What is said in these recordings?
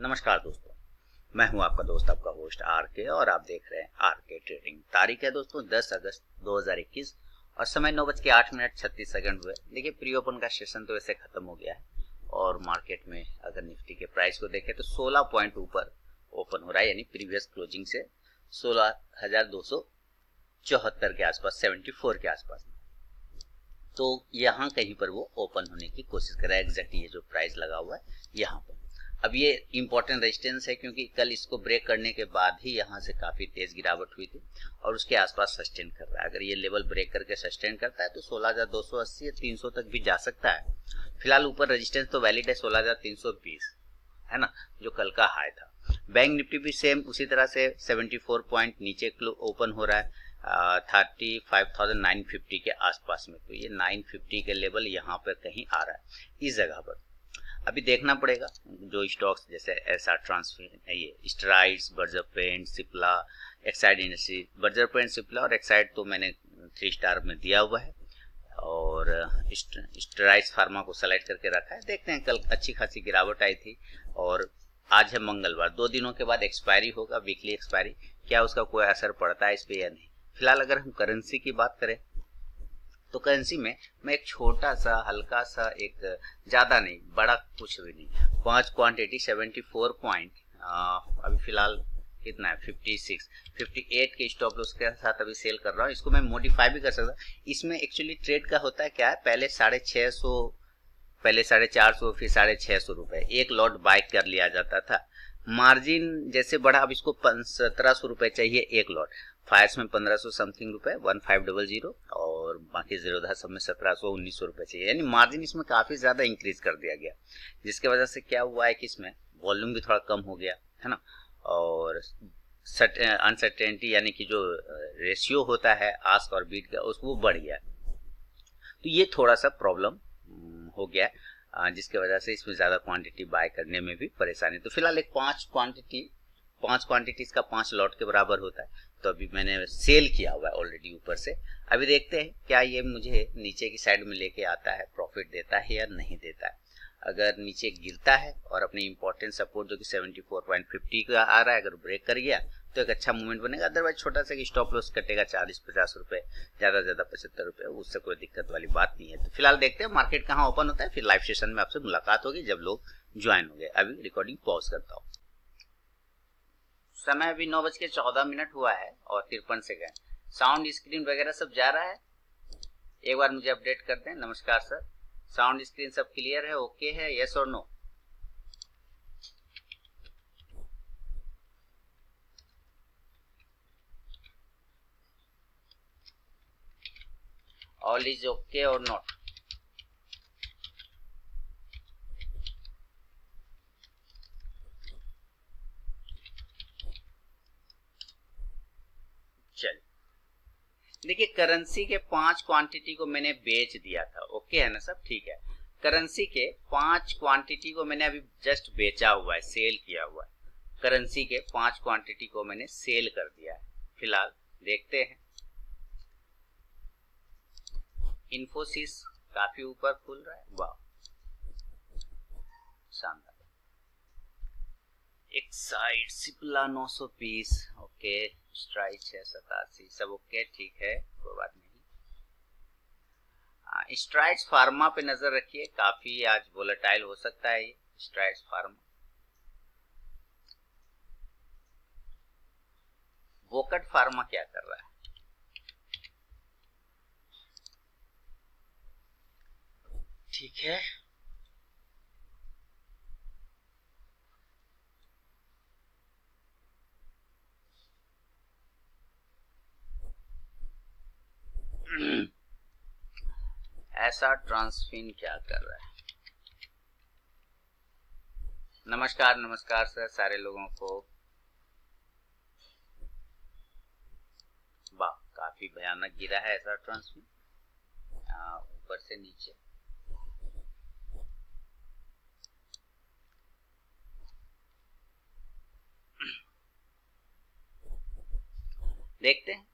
नमस्कार दोस्तों, मैं हूं आपका दोस्त, आपका होस्ट आर के, और आप देख रहे हैं आर के ट्रेडिंग। तारीख है दोस्तों 10 अगस्त 2021 और समय 9:08:36 हुए। देखिए, प्री ओपन का सेशन तो वैसे खत्म हो गया है और मार्केट में अगर निफ्टी के प्राइस को देखें तो 16 पॉइंट ऊपर ओपन हो रहा है, यानी प्रीवियस क्लोजिंग से 16,274 के आसपास, 74 के आसपास। तो यहाँ कहीं पर वो ओपन होने की कोशिश कर रहा है। एग्जैक्ट ये जो प्राइस लगा हुआ है यहाँ पर, अब ये इंपॉर्टेंट रेजिस्टेंस है क्योंकि कल इसको ब्रेक करने के बाद ही यहाँ से काफी तेज गिरावट हुई थी और उसके आसपास सस्टेन कर रहा है। अगर ये लेवल ब्रेक करके सस्टेन करता है तो 16,280 या 300 तक भी जा सकता है। फिलहाल ऊपर रेजिस्टेंस तो वैलिड है 16,320, है ना, जो कल का हाई था। बैंक निफ्टी भी सेम उसी तरह से 74 पॉइंट नीचे ओपन हो रहा है 35,950 के आसपास में। तो ये 950 के लेवल यहाँ पर कहीं आ रहा है। इस जगह पर अभी देखना पड़ेगा जो स्टॉक्स जैसे एसआर ट्रांसफर, ये Strides, Berger Paint, Cipla, Exide industry. Berger Paint, Cipla और एक्साइड तो मैंने 3 स्टार में दिया हुआ है और स्ट्राइड्स फार्मा को सेलेक्ट करके रखा है। देखते हैं, कल अच्छी खासी गिरावट आई थी और आज है मंगलवार, 2 दिनों के बाद एक्सपायरी होगा, वीकली एक्सपायरी। क्या उसका कोई असर पड़ता है इस पे या नहीं। फिलहाल अगर हम करेंसी की बात करें तो करेंसी में मैं एक छोटा सा, हल्का सा, एक ज्यादा नहीं, बड़ा कुछ भी नहीं, 5 क्वांटिटी 74 पॉइंट अभी फिलहाल कितना है 56, 58 के स्टॉप लॉस के साथ अभी सेल कर रहा हूँ। इसको मैं मॉडिफाई भी कर सकता। इसमें एक्चुअली ट्रेड का होता है क्या है, पहले 650, पहले 450, फिर 650 रुपए एक लॉट बाय कर लिया जाता था। मार्जिन जैसे बढ़ा, अब इसको 1700 रुपए चाहिए एक लॉट। फायर्स में 1500 समथिंग रुपए, 1500, और बाकी जीरोधा सब में 1700, 1900 रुपए चाहिए। यानी मार्जिन इसमें काफी ज्यादा इंक्रीज कर दिया गया, जिसके वजह से क्या हुआ है कि इसमें वॉल्यूम भी थोड़ा कम हो गया, है ना, और अनसर्टेनिटी यानी कि जो रेशियो होता है आस्क और बीट का, उसको वो बढ़ गया। तो ये थोड़ा सा प्रॉब्लम हो गया, जिसके वजह से इसमें ज्यादा क्वांटिटी बाय करने में भी परेशानी। तो फिलहाल एक 5 क्वांटिटीज का 5 लॉट के बराबर होता है, तो अभी मैंने सेल किया हुआ है ऑलरेडी ऊपर से। अभी देखते हैं क्या ये मुझे नीचे की साइड में लेके आता है, प्रॉफिट देता है या नहीं देता है। अगर नीचे गिरता है और अपनी इंपॉर्टेंट सपोर्ट जो कि 74.50 का आ रहा है, अगर ब्रेक कर गया तो एक अच्छा मूवमेंट बनेगा। अदरवाइज छोटा सा स्टॉप लॉस कटेगा 40-50 रुपए, ज्यादा से ज्यादा 75 रुपए, उससे कोई दिक्कत वाली बात नहीं है। तो फिलहाल देखते हैं मार्केट कहाँ ओपन होता है, फिर लाइव सेशन में आपसे मुलाकात होगी जब लोग ज्वाइन हो गए। अभी रिकॉर्डिंग पॉज करता हूँ। समय अभी 9:14 हुआ है और 53 सेकेंड। साउंड स्क्रीन वगैरह सब जा रहा है, एक बार मुझे अपडेट कर दें। नमस्कार सर, साउंड स्क्रीन सब क्लियर है, ओके है, यस और नो? ऑल इज ओके और नॉट? चल, देखिए, करेंसी के 5 क्वांटिटी को मैंने बेच दिया था, ओके है ना, सब ठीक है। करेंसी के 5 क्वांटिटी को मैंने अभी जस्ट बेचा हुआ है, सेल किया हुआ है। करेंसी के 5 क्वांटिटी को मैंने सेल कर दिया है। फिलहाल देखते हैं, इन्फोसिस काफी ऊपर खुल रहा है, वाह शानदार। Exide, Cipla 900 piece, okay. Strike 687, सब ओके, ठीक है, कोई बात नहीं। स्ट्राइड्स फार्मा पे नजर रखिए, काफी आज वोलेटाइल हो सकता है ये स्ट्राइड्स फार्मा। वोकट फार्मा क्या कर रहा है? ठीक है, ऐसा ट्रांसफिन क्या कर रहा है? नमस्कार, नमस्कार सर सारे लोगों को। वाह, काफी भयानक गिरा है ऐसा ट्रांसफिन, ऊपर से नीचे। देखते हैं,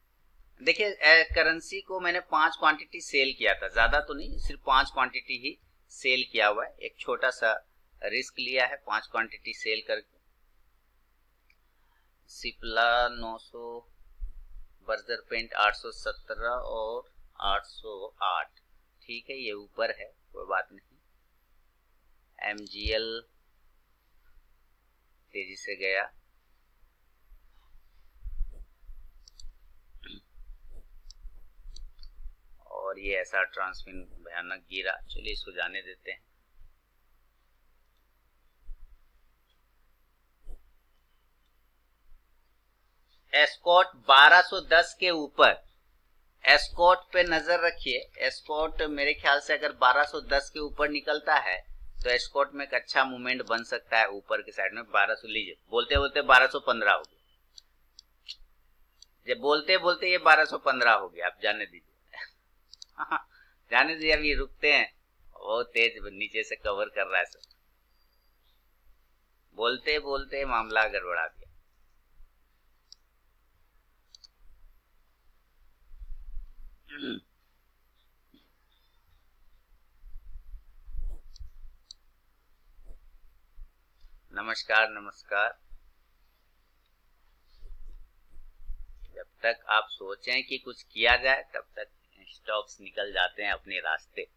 देखिए, करेंसी को मैंने 5 क्वांटिटी सेल किया था, ज्यादा तो नहीं, सिर्फ 5 क्वांटिटी ही सेल किया हुआ है। एक छोटा सा रिस्क लिया है 5 क्वांटिटी सेल करके, सिप्ला 900, बर्जर पेंट 817 और 808। ठीक है, ये ऊपर है, कोई बात नहीं। MGL तेजी से गया, और ये ऐसा ट्रांसफिन भयानक गिरा। चलिए इसको जाने देते हैं। एस्कॉट 1210 के ऊपर, एस्कॉट पे नजर रखिए। एस्कॉट मेरे ख्याल से अगर 1210 के ऊपर निकलता है तो एस्कॉट में एक अच्छा मूवमेंट बन सकता है ऊपर के साइड में। 1200 लीजिए, बोलते बोलते 1215 हो गया। जब बोलते बोलते ये 1215 हो गया, आप जाने दीजिए। जाने दीजिए, अभी रुकते हैं। वो तेज नीचे से कवर कर रहा है सर, बोलते बोलते मामला गड़बड़ा दिया। नमस्कार नमस्कार। जब तक आप सोचें कि कुछ किया जाए तब तक स्टॉक्स निकल जाते हैं अपने रास्ते।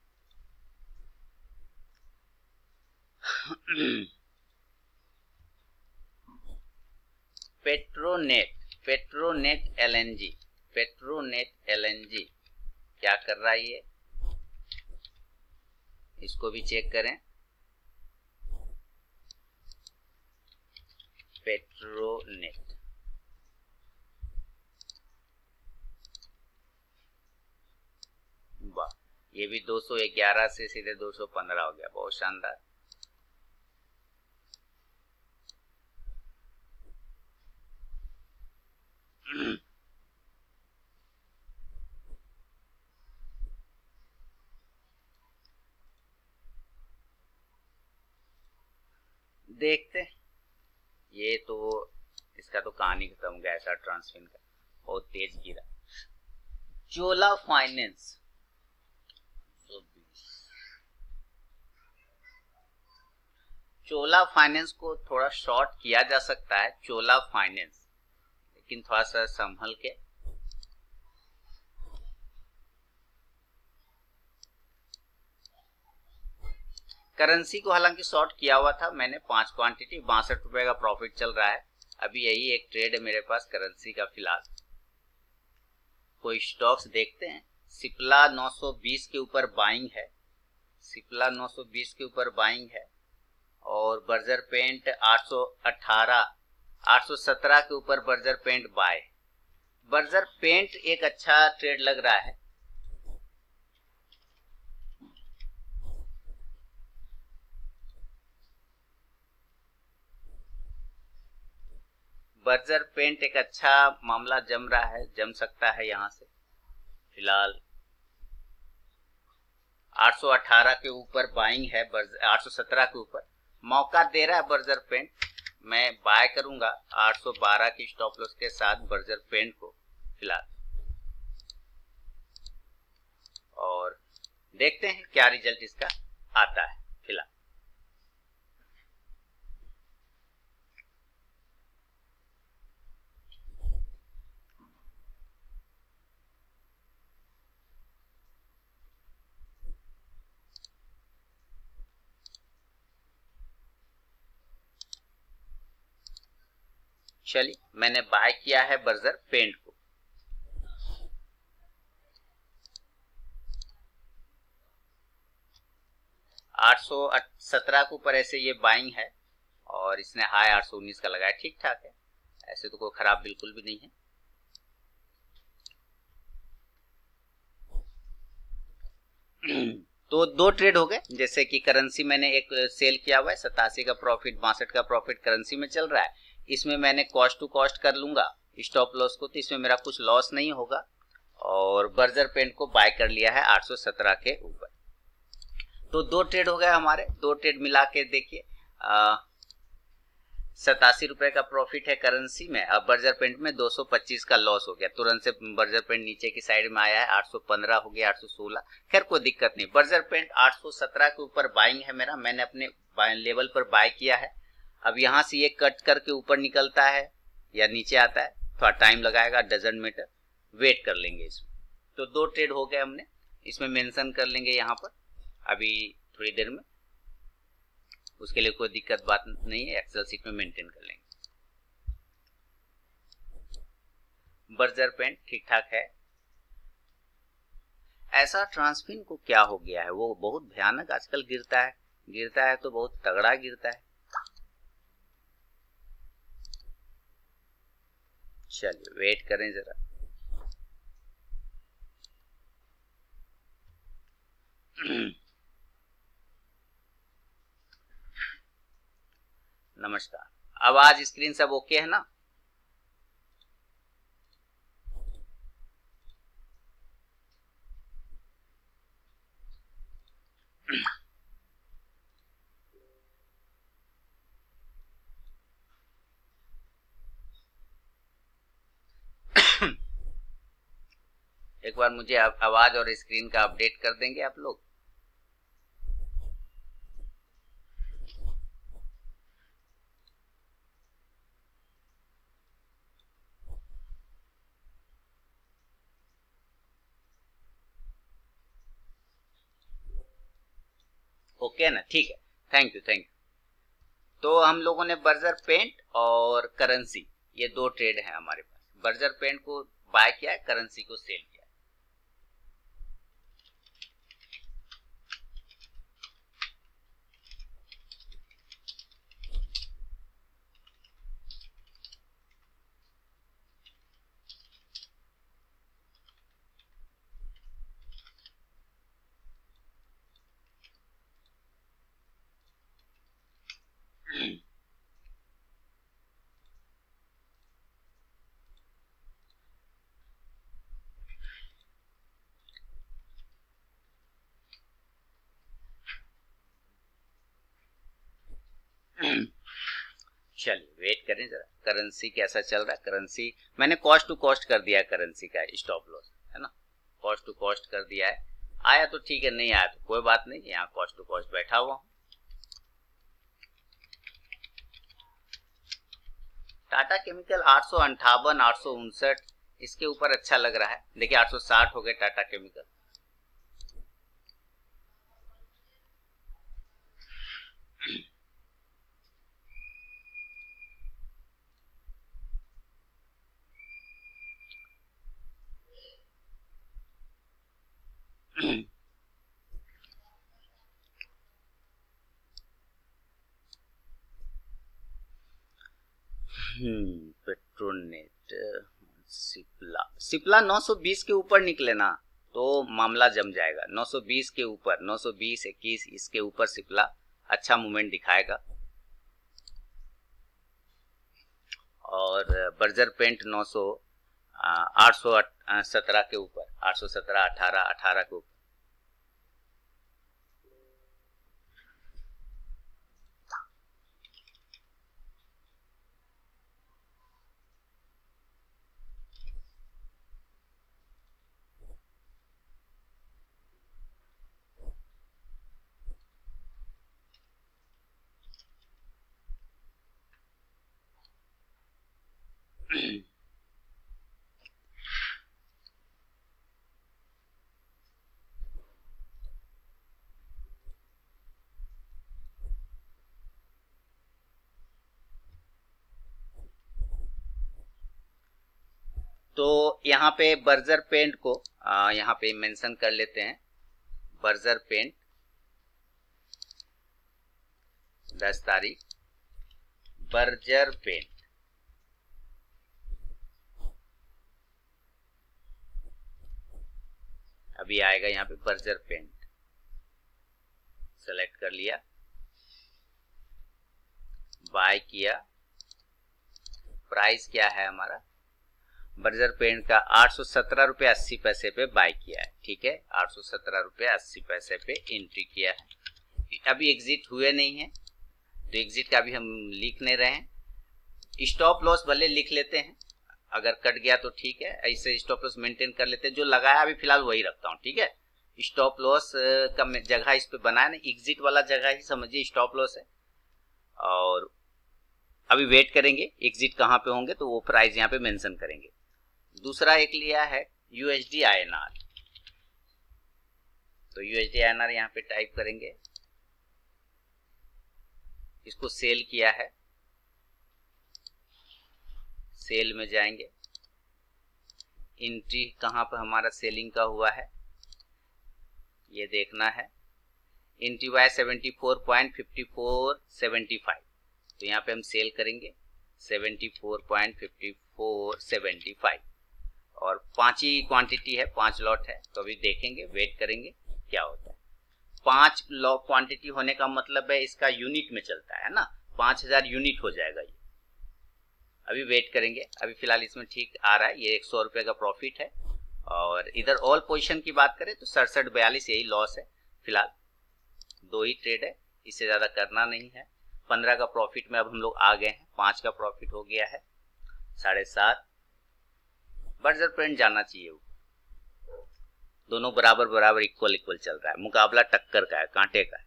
पेट्रोनेट LNG, पेट्रोनेट LNG क्या कर रहा है ये, इसको भी चेक करें। पेट्रोनेट, वाह, ये भी 211 से सीधे 215 हो गया, बहुत शानदार। देखते हैं, ये तो इसका तो कहानी खत्म हो गया। ऐसा ट्रांसफिन का बहुत तेज गिरा। चोला फाइनेंस, चोला फाइनेंस को थोड़ा शॉर्ट किया जा सकता है, चोला फाइनेंस, लेकिन थोड़ा सा संभल के। करेंसी को हालांकि शॉर्ट किया हुआ था मैंने 5 क्वांटिटी, 62 रुपए का प्रॉफिट चल रहा है। अभी यही एक ट्रेड है मेरे पास करेंसी का फिलहाल। कोई स्टॉक्स देखते हैं। सिप्ला 920 के ऊपर बाइंग है, सिप्ला 920 के ऊपर बाइंग है, और बर्जर पेंट 818, 817 के ऊपर Berger Paint buy. Berger Paint एक अच्छा ट्रेड लग रहा है। बर्जर पेंट एक अच्छा मामला जम रहा है, जम सकता है यहां से। फिलहाल 818 के ऊपर बाइंग है, 817 के ऊपर मौका दे रहा है बर्जर पेंट। मैं बाय करूंगा 812 की स्टॉप लॉस के साथ बर्जर पेंट को फिलहाल, और देखते हैं क्या रिजल्ट इसका आता है फिलहाल। चलिए, मैंने बाय किया है बर्जर पेंट को। $817 के ऊपर ऐसे ये बाइंग है, और इसने हाई 819 का लगाया, ठीक ठाक है, ऐसे तो कोई खराब बिल्कुल भी नहीं है। तो 2 ट्रेड हो गए। जैसे कि करेंसी मैंने एक सेल किया हुआ है, 87 का प्रॉफिट, 62 का प्रॉफिट करेंसी में चल रहा है। इसमें मैंने कॉस्ट टू कॉस्ट कर लूंगा स्टॉप लॉस को, तो इसमें मेरा कुछ लॉस नहीं होगा। और बर्जर पेंट को बाय कर लिया है 817 के ऊपर। तो 2 ट्रेड हो गए हमारे। 2 ट्रेड मिला के देखिए, 87 रुपए का प्रॉफिट है करेंसी में, और बर्जर पेंट में 225 का लॉस हो गया। तुरंत से बर्जर पेंट नीचे की साइड में आया है, 815 हो गया, 816। खैर कोई दिक्कत नहीं। बर्जर पेंट 817 के ऊपर बाइंग है मेरा, मैंने अपने लेवल पर बाय किया है। अब यहां से ये कट करके ऊपर निकलता है, या नीचे आता है, थोड़ा टाइम लगाएगा, डजंट मैटर, वेट कर लेंगे इसमें। तो 2 ट्रेड हो गए हमने, इसमें मेंशन कर लेंगे यहाँ पर अभी थोड़ी देर में, उसके लिए कोई दिक्कत बात नहीं है, एक्सेल सीट में मेंटेन कर लेंगे। बर्जर पेंट ठीक ठाक है। ऐसा ट्रांसफिन को क्या हो गया है, वो बहुत भयानक आजकल गिरता है तो बहुत तगड़ा गिरता है। चलिए वेट करें जरा। नमस्कार, आवाज स्क्रीन सब ओके है ना? एक बार मुझे आवाज और स्क्रीन का अपडेट कर देंगे आप लोग। ओके ना, ठीक है, थैंक यू। तो हम लोगों ने बर्जर पेंट और करेंसी, ये 2 ट्रेड है हमारे पास। बर्जर पेंट को बाय किया है, करेंसी को सेल किया है। चलिए वेट करें जरा, करेंसी कैसा चल रहा है। करेंसी मैंने कॉस्ट टू कॉस्ट कर दिया है, करेंसी का स्टॉप लॉस है ना, कॉस्ट टू कॉस्ट कर दिया है। आया तो ठीक है, नहीं आया तो कोई बात नहीं, यहाँ कॉस्ट टू कॉस्ट बैठा हुआ हूँ। टाटा केमिकल 858, 859 इसके ऊपर अच्छा लग रहा है। देखिए 860 हो गए टाटा केमिकल। पेट्रोनेट, सिप्ला 920 के ऊपर निकले ना तो मामला जम जाएगा। 920 के ऊपर, 920, 21 इसके ऊपर सिप्ला अच्छा मूवमेंट दिखाएगा। और बर्जर पेंट 817 के ऊपर, 817, 18 के ऊपर। तो यहाँ पे बर्जर पेंट को यहाँ पे मेंशन कर लेते हैं। बर्जर पेंट 10 तारीख, बर्जर पेंट अभी आएगा यहाँ पे। बर्जर पेंट सेलेक्ट कर लिया, बाय किया। प्राइस क्या है हमारा बर्जर पेंट का? 817 रुपये 80 पैसे पे बाय किया है। ठीक है, 817 रुपये 80 पैसे पे एंट्री किया है। अभी एग्जिट हुए नहीं है तो एग्जिट का भी हम लिख नहीं रहे हैं। स्टॉप लॉस भले लिख लेते हैं, अगर कट गया तो ठीक है, ऐसे स्टॉप लॉस मेंटेन कर लेते हैं। जो लगाया अभी फिलहाल वही रखता हूँ। ठीक है, स्टॉप लॉस का जगह इस पे बनाया ना, एग्जिट वाला जगह ही समझिए स्टॉप लॉस है। और अभी वेट करेंगे एग्जिट कहाँ पे होंगे तो वो प्राइस यहाँ पे मेंशन करेंगे। दूसरा एक लिया है USD INR, तो USD INR यहाँ पे टाइप करेंगे, इसको सेल किया है, सेल में जाएंगे, एंट्री कहाँ पर हमारा सेलिंग का हुआ है ये देखना है, एंट्री हुआ है 74.5475, तो यहाँ पे हम सेल करेंगे 74.5475 और 5 ही क्वांटिटी है, 5 लॉट है, तो अभी देखेंगे वेट करेंगे क्या होता है। 5 लॉट क्वांटिटी होने का मतलब है इसका यूनिट में चलता है ना, 5000 यूनिट हो जाएगा ये। अभी वेट करेंगे, अभी फिलहाल इसमें ठीक आ रहा है, ये 100 रुपये का प्रॉफिट है। और इधर ऑल पोजीशन की बात करें तो 6742 यही लॉस है, फिलहाल 2 ही ट्रेड है, इससे ज्यादा करना नहीं है। 15 का प्रॉफिट में अब हम लोग आ गए हैं, 5 का प्रॉफिट हो गया है, 7.5 बर्जर पेंट जाना चाहिए, दोनों बराबर बराबर इक्वल इक्वल चल रहा है, मुकाबला टक्कर का है, कांटे का है।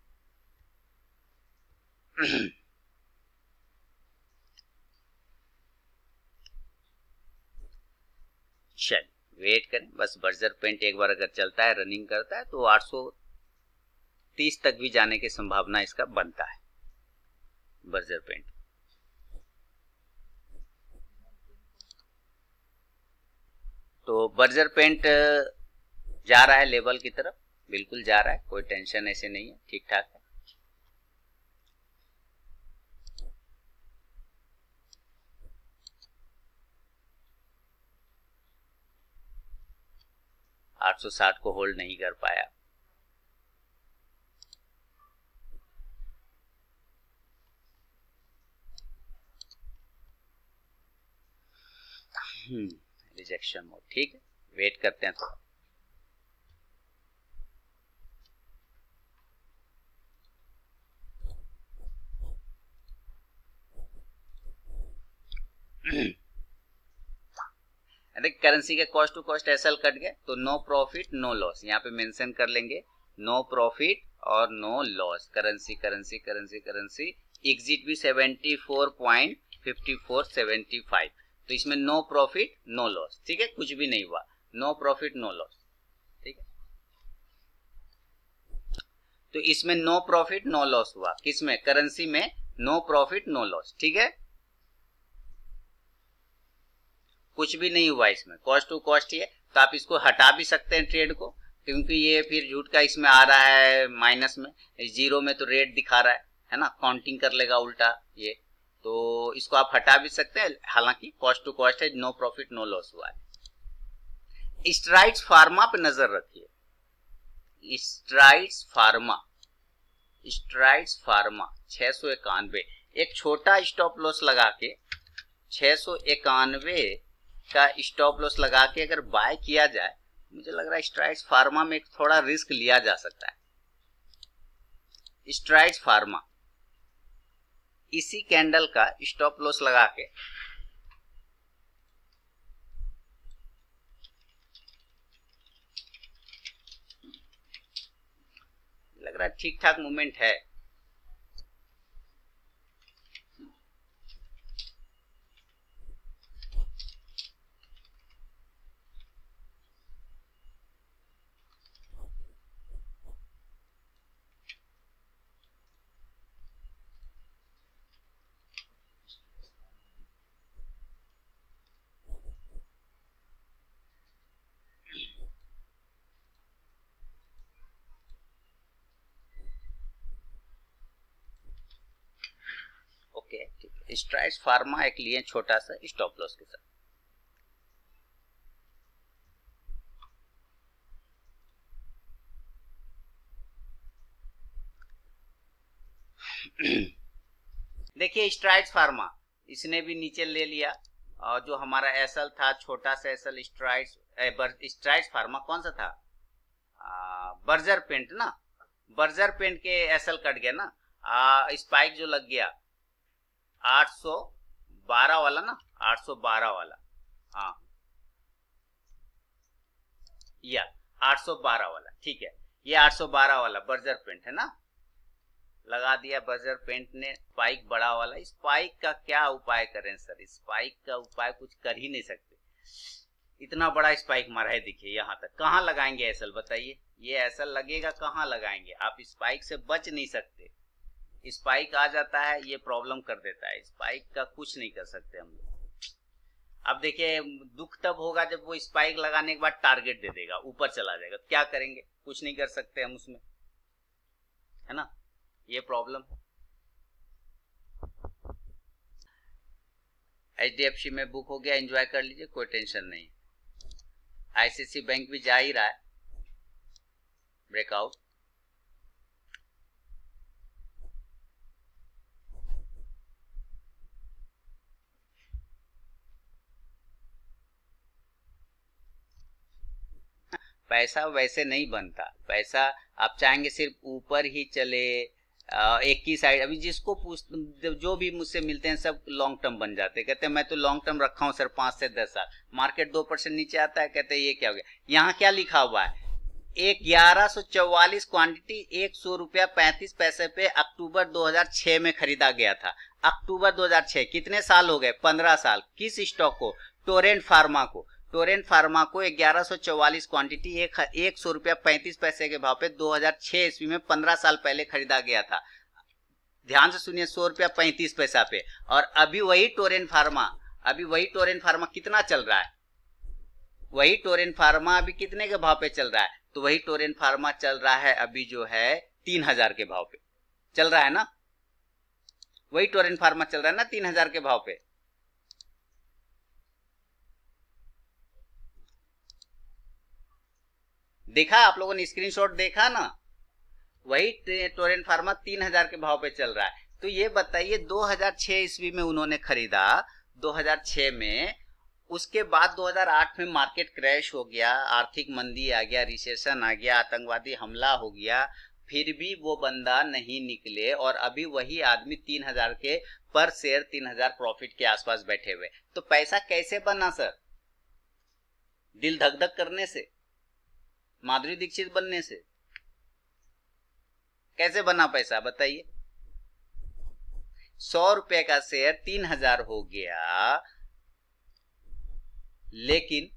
चल वेट करें बस, बर्जर पेंट एक बार अगर चलता है रनिंग करता है तो 830 तक भी जाने की संभावना इसका बनता है बर्जर पेंट। तो बर्जर पेंट जा रहा है लेवल की तरफ, बिल्कुल जा रहा है, कोई टेंशन ऐसे नहीं है, ठीक ठाक है। $860 को होल्ड नहीं कर पाया। रिजेक्शन मोड, ठीक है, वेट करते हैं थोड़ा। करेंसी के cost to cost SL cut गए तो नो प्रॉफिट नो लॉस, यहाँ पे मेंशन कर लेंगे नो प्रॉफिट और no loss. Currency currency currency currency exit भी 74.5475, तो इसमें नो प्रॉफिट नो लॉस, ठीक है, कुछ भी नहीं हुआ, नो प्रॉफिट नो लॉस, ठीक है। तो इसमें नो प्रॉफिट नो लॉस हुआ, किसमें, करेंसी में नो प्रॉफिट नो लॉस, ठीक है, कुछ भी नहीं हुआ इसमें, कॉस्ट टू कॉस्ट ही है। तो आप इसको हटा भी सकते हैं ट्रेड को, क्योंकि ये फिर झूठ का इसमें आ रहा है माइनस में, जीरो में तो रेट दिखा रहा है ना, काउंटिंग कर लेगा उल्टा ये, तो इसको आप हटा भी सकते हैं, हालांकि कॉस्ट टू कॉस्ट है, नो प्रॉफिट नो लॉस हुआ है। स्ट्राइड्स फार्मा पे नजर रखिए, स्ट्राइड्स फार्मा 691, एक छोटा स्टॉप लॉस लगा के 691 का स्टॉप लॉस लगा के अगर बाय किया जाए, मुझे लग रहा है स्ट्राइड्स फार्मा में एक थोड़ा रिस्क लिया जा सकता है। स्ट्राइड्स फार्मा इसी कैंडल का स्टॉप लॉस लगा के लग रहा है ठीक ठाक मूवमेंट है। स्ट्राइड्स फार्मा एक लिए छोटा सा स्टॉप लॉस के साथ। देखिए स्ट्राइड्स फार्मा इसने भी नीचे ले लिया, और जो हमारा एसएल था छोटा सा एसएल, स्ट्राइड्स फार्मा कौन सा था, बर्जर पेंट ना, बर्जर पेंट के एसएल कट गया ना, स्पाइक जो लग गया 812 वाला ना, 812 वाला, हाँ या 812 वाला, ठीक है, ये 812 वाला बर्जर पेंट है ना, लगा दिया बर्जर पेंट ने स्पाइक बड़ा वाला। स्पाइक का क्या उपाय करें सर? स्पाइक का उपाय कुछ कर ही नहीं सकते, इतना बड़ा स्पाइक मारा है, देखिए यहाँ तक। कहाँ लगाएंगे एसल बताइए? ये एसल लगेगा, कहाँ लगाएंगे? आप स्पाइक से बच नहीं सकते, स्पाइक आ जाता है ये प्रॉब्लम कर देता है, स्पाइक का कुछ नहीं कर सकते हम लोग। अब देखिए दुख तब होगा जब वो स्पाइक लगाने के बाद टारगेट दे देगा, ऊपर चला जाएगा, तो क्या करेंगे? कुछ नहीं कर सकते हम उसमें, है ना, ये प्रॉब्लम। HDFC में बुक हो गया, एंजॉय कर लीजिए, कोई टेंशन नहीं। ICICI बैंक भी जा ही रहा है ब्रेकआउट। पैसा वैसे नहीं बनता, पैसा आप चाहेंगे सिर्फ ऊपर ही चले, एक ही साइड। अभी जिसको पूछ, जो भी मुझसे मिलते हैं सब लॉन्ग टर्म बन जाते हैं, कहते हैं मैं तो लॉन्ग टर्म रखा हूं सर 5 से 10 साल, मार्केट 2% नीचे आता है, कहते हैं ये क्या हो गया। यहाँ क्या लिखा हुआ है? 1144 क्वांटिटी 100 रुपया 35 पैसे पे अक्टूबर 2006 में खरीदा गया था। अक्टूबर 2006, कितने साल हो गए? 15 साल। किस स्टॉक को? टोरेंट फार्मा को। टोरेंट फार्मा को 1144 क्वांटिटी 100 रुपया 35 पैसे के भाव पे 2006 ईस्वी में 15 साल पहले खरीदा गया था। ध्यान से सुनिए, 100 रुपया 35 पैसा पे। और अभी वही टोरेंट फार्मा कितना चल रहा है? वही टोरेंट फार्मा अभी कितने के भाव पे चल रहा है? तो वही टोरेंट फार्मा चल रहा है अभी जो है 3000 के भाव पे चल रहा है ना। वही टोरेंट फार्मा चल रहा है ना 3000 के भाव पे। देखा आप लोगों ने? स्क्रीनशॉट देखा ना? वही टोरेंट फार्मा 3000 के भाव पे चल रहा है। तो ये बताइए 2006 ईस्वी में उन्होंने खरीदा, 2006 में, उसके बाद 2008 में मार्केट क्रैश हो गया, आर्थिक मंदी आ गया, रिसेशन आ गया, आतंकवादी हमला हो गया, फिर भी वो बंदा नहीं निकले और अभी वही आदमी 3000 के पर शेयर 3000 प्रॉफिट के आसपास बैठे हुए। तो पैसा कैसे बना सर? दिल धक धक करने से, माधुरी दीक्षित बनने से? कैसे बना पैसा बताइए? 100 रुपए का शेयर 3000 हो गया, लेकिन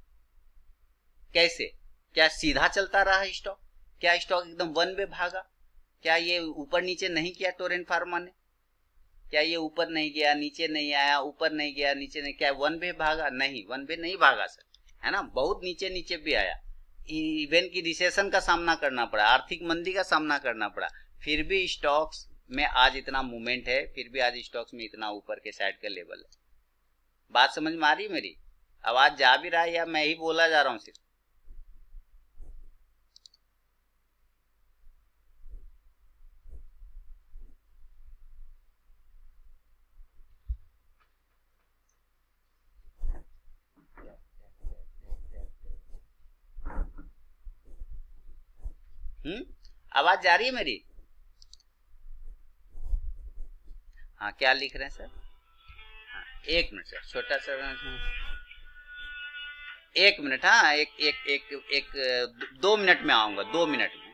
कैसे? क्या सीधा चलता रहा स्टॉक? क्या स्टॉक एकदम वन वे भागा? क्या ये ऊपर नीचे नहीं किया टोरेंट फार्मा ने? क्या ये ऊपर नहीं गया, नीचे नहीं आया, ऊपर नहीं गया, नीचे नहीं, क्या वन वे भागा? नहीं, वन वे नहीं भागा सर, है ना, बहुत नीचे नीचे भी आया, इवन की रिसेशन का सामना करना पड़ा, आर्थिक मंदी का सामना करना पड़ा, फिर भी स्टॉक्स में आज इतना मूवमेंट है, फिर भी आज स्टॉक्स में इतना ऊपर के साइड का लेवल है। बात समझ में आ रही? मेरी आवाज जा भी रहा है या मैं ही बोला जा रहा हूं सिर्फ? आवाज जा रही है मेरी? हाँ, क्या लिख रहे हैं सर? हाँ, एक मिनट सर, छोटा सा, एक मिनट। हाँ, एक 2 मिनट में आऊंगा, 2 मिनट में।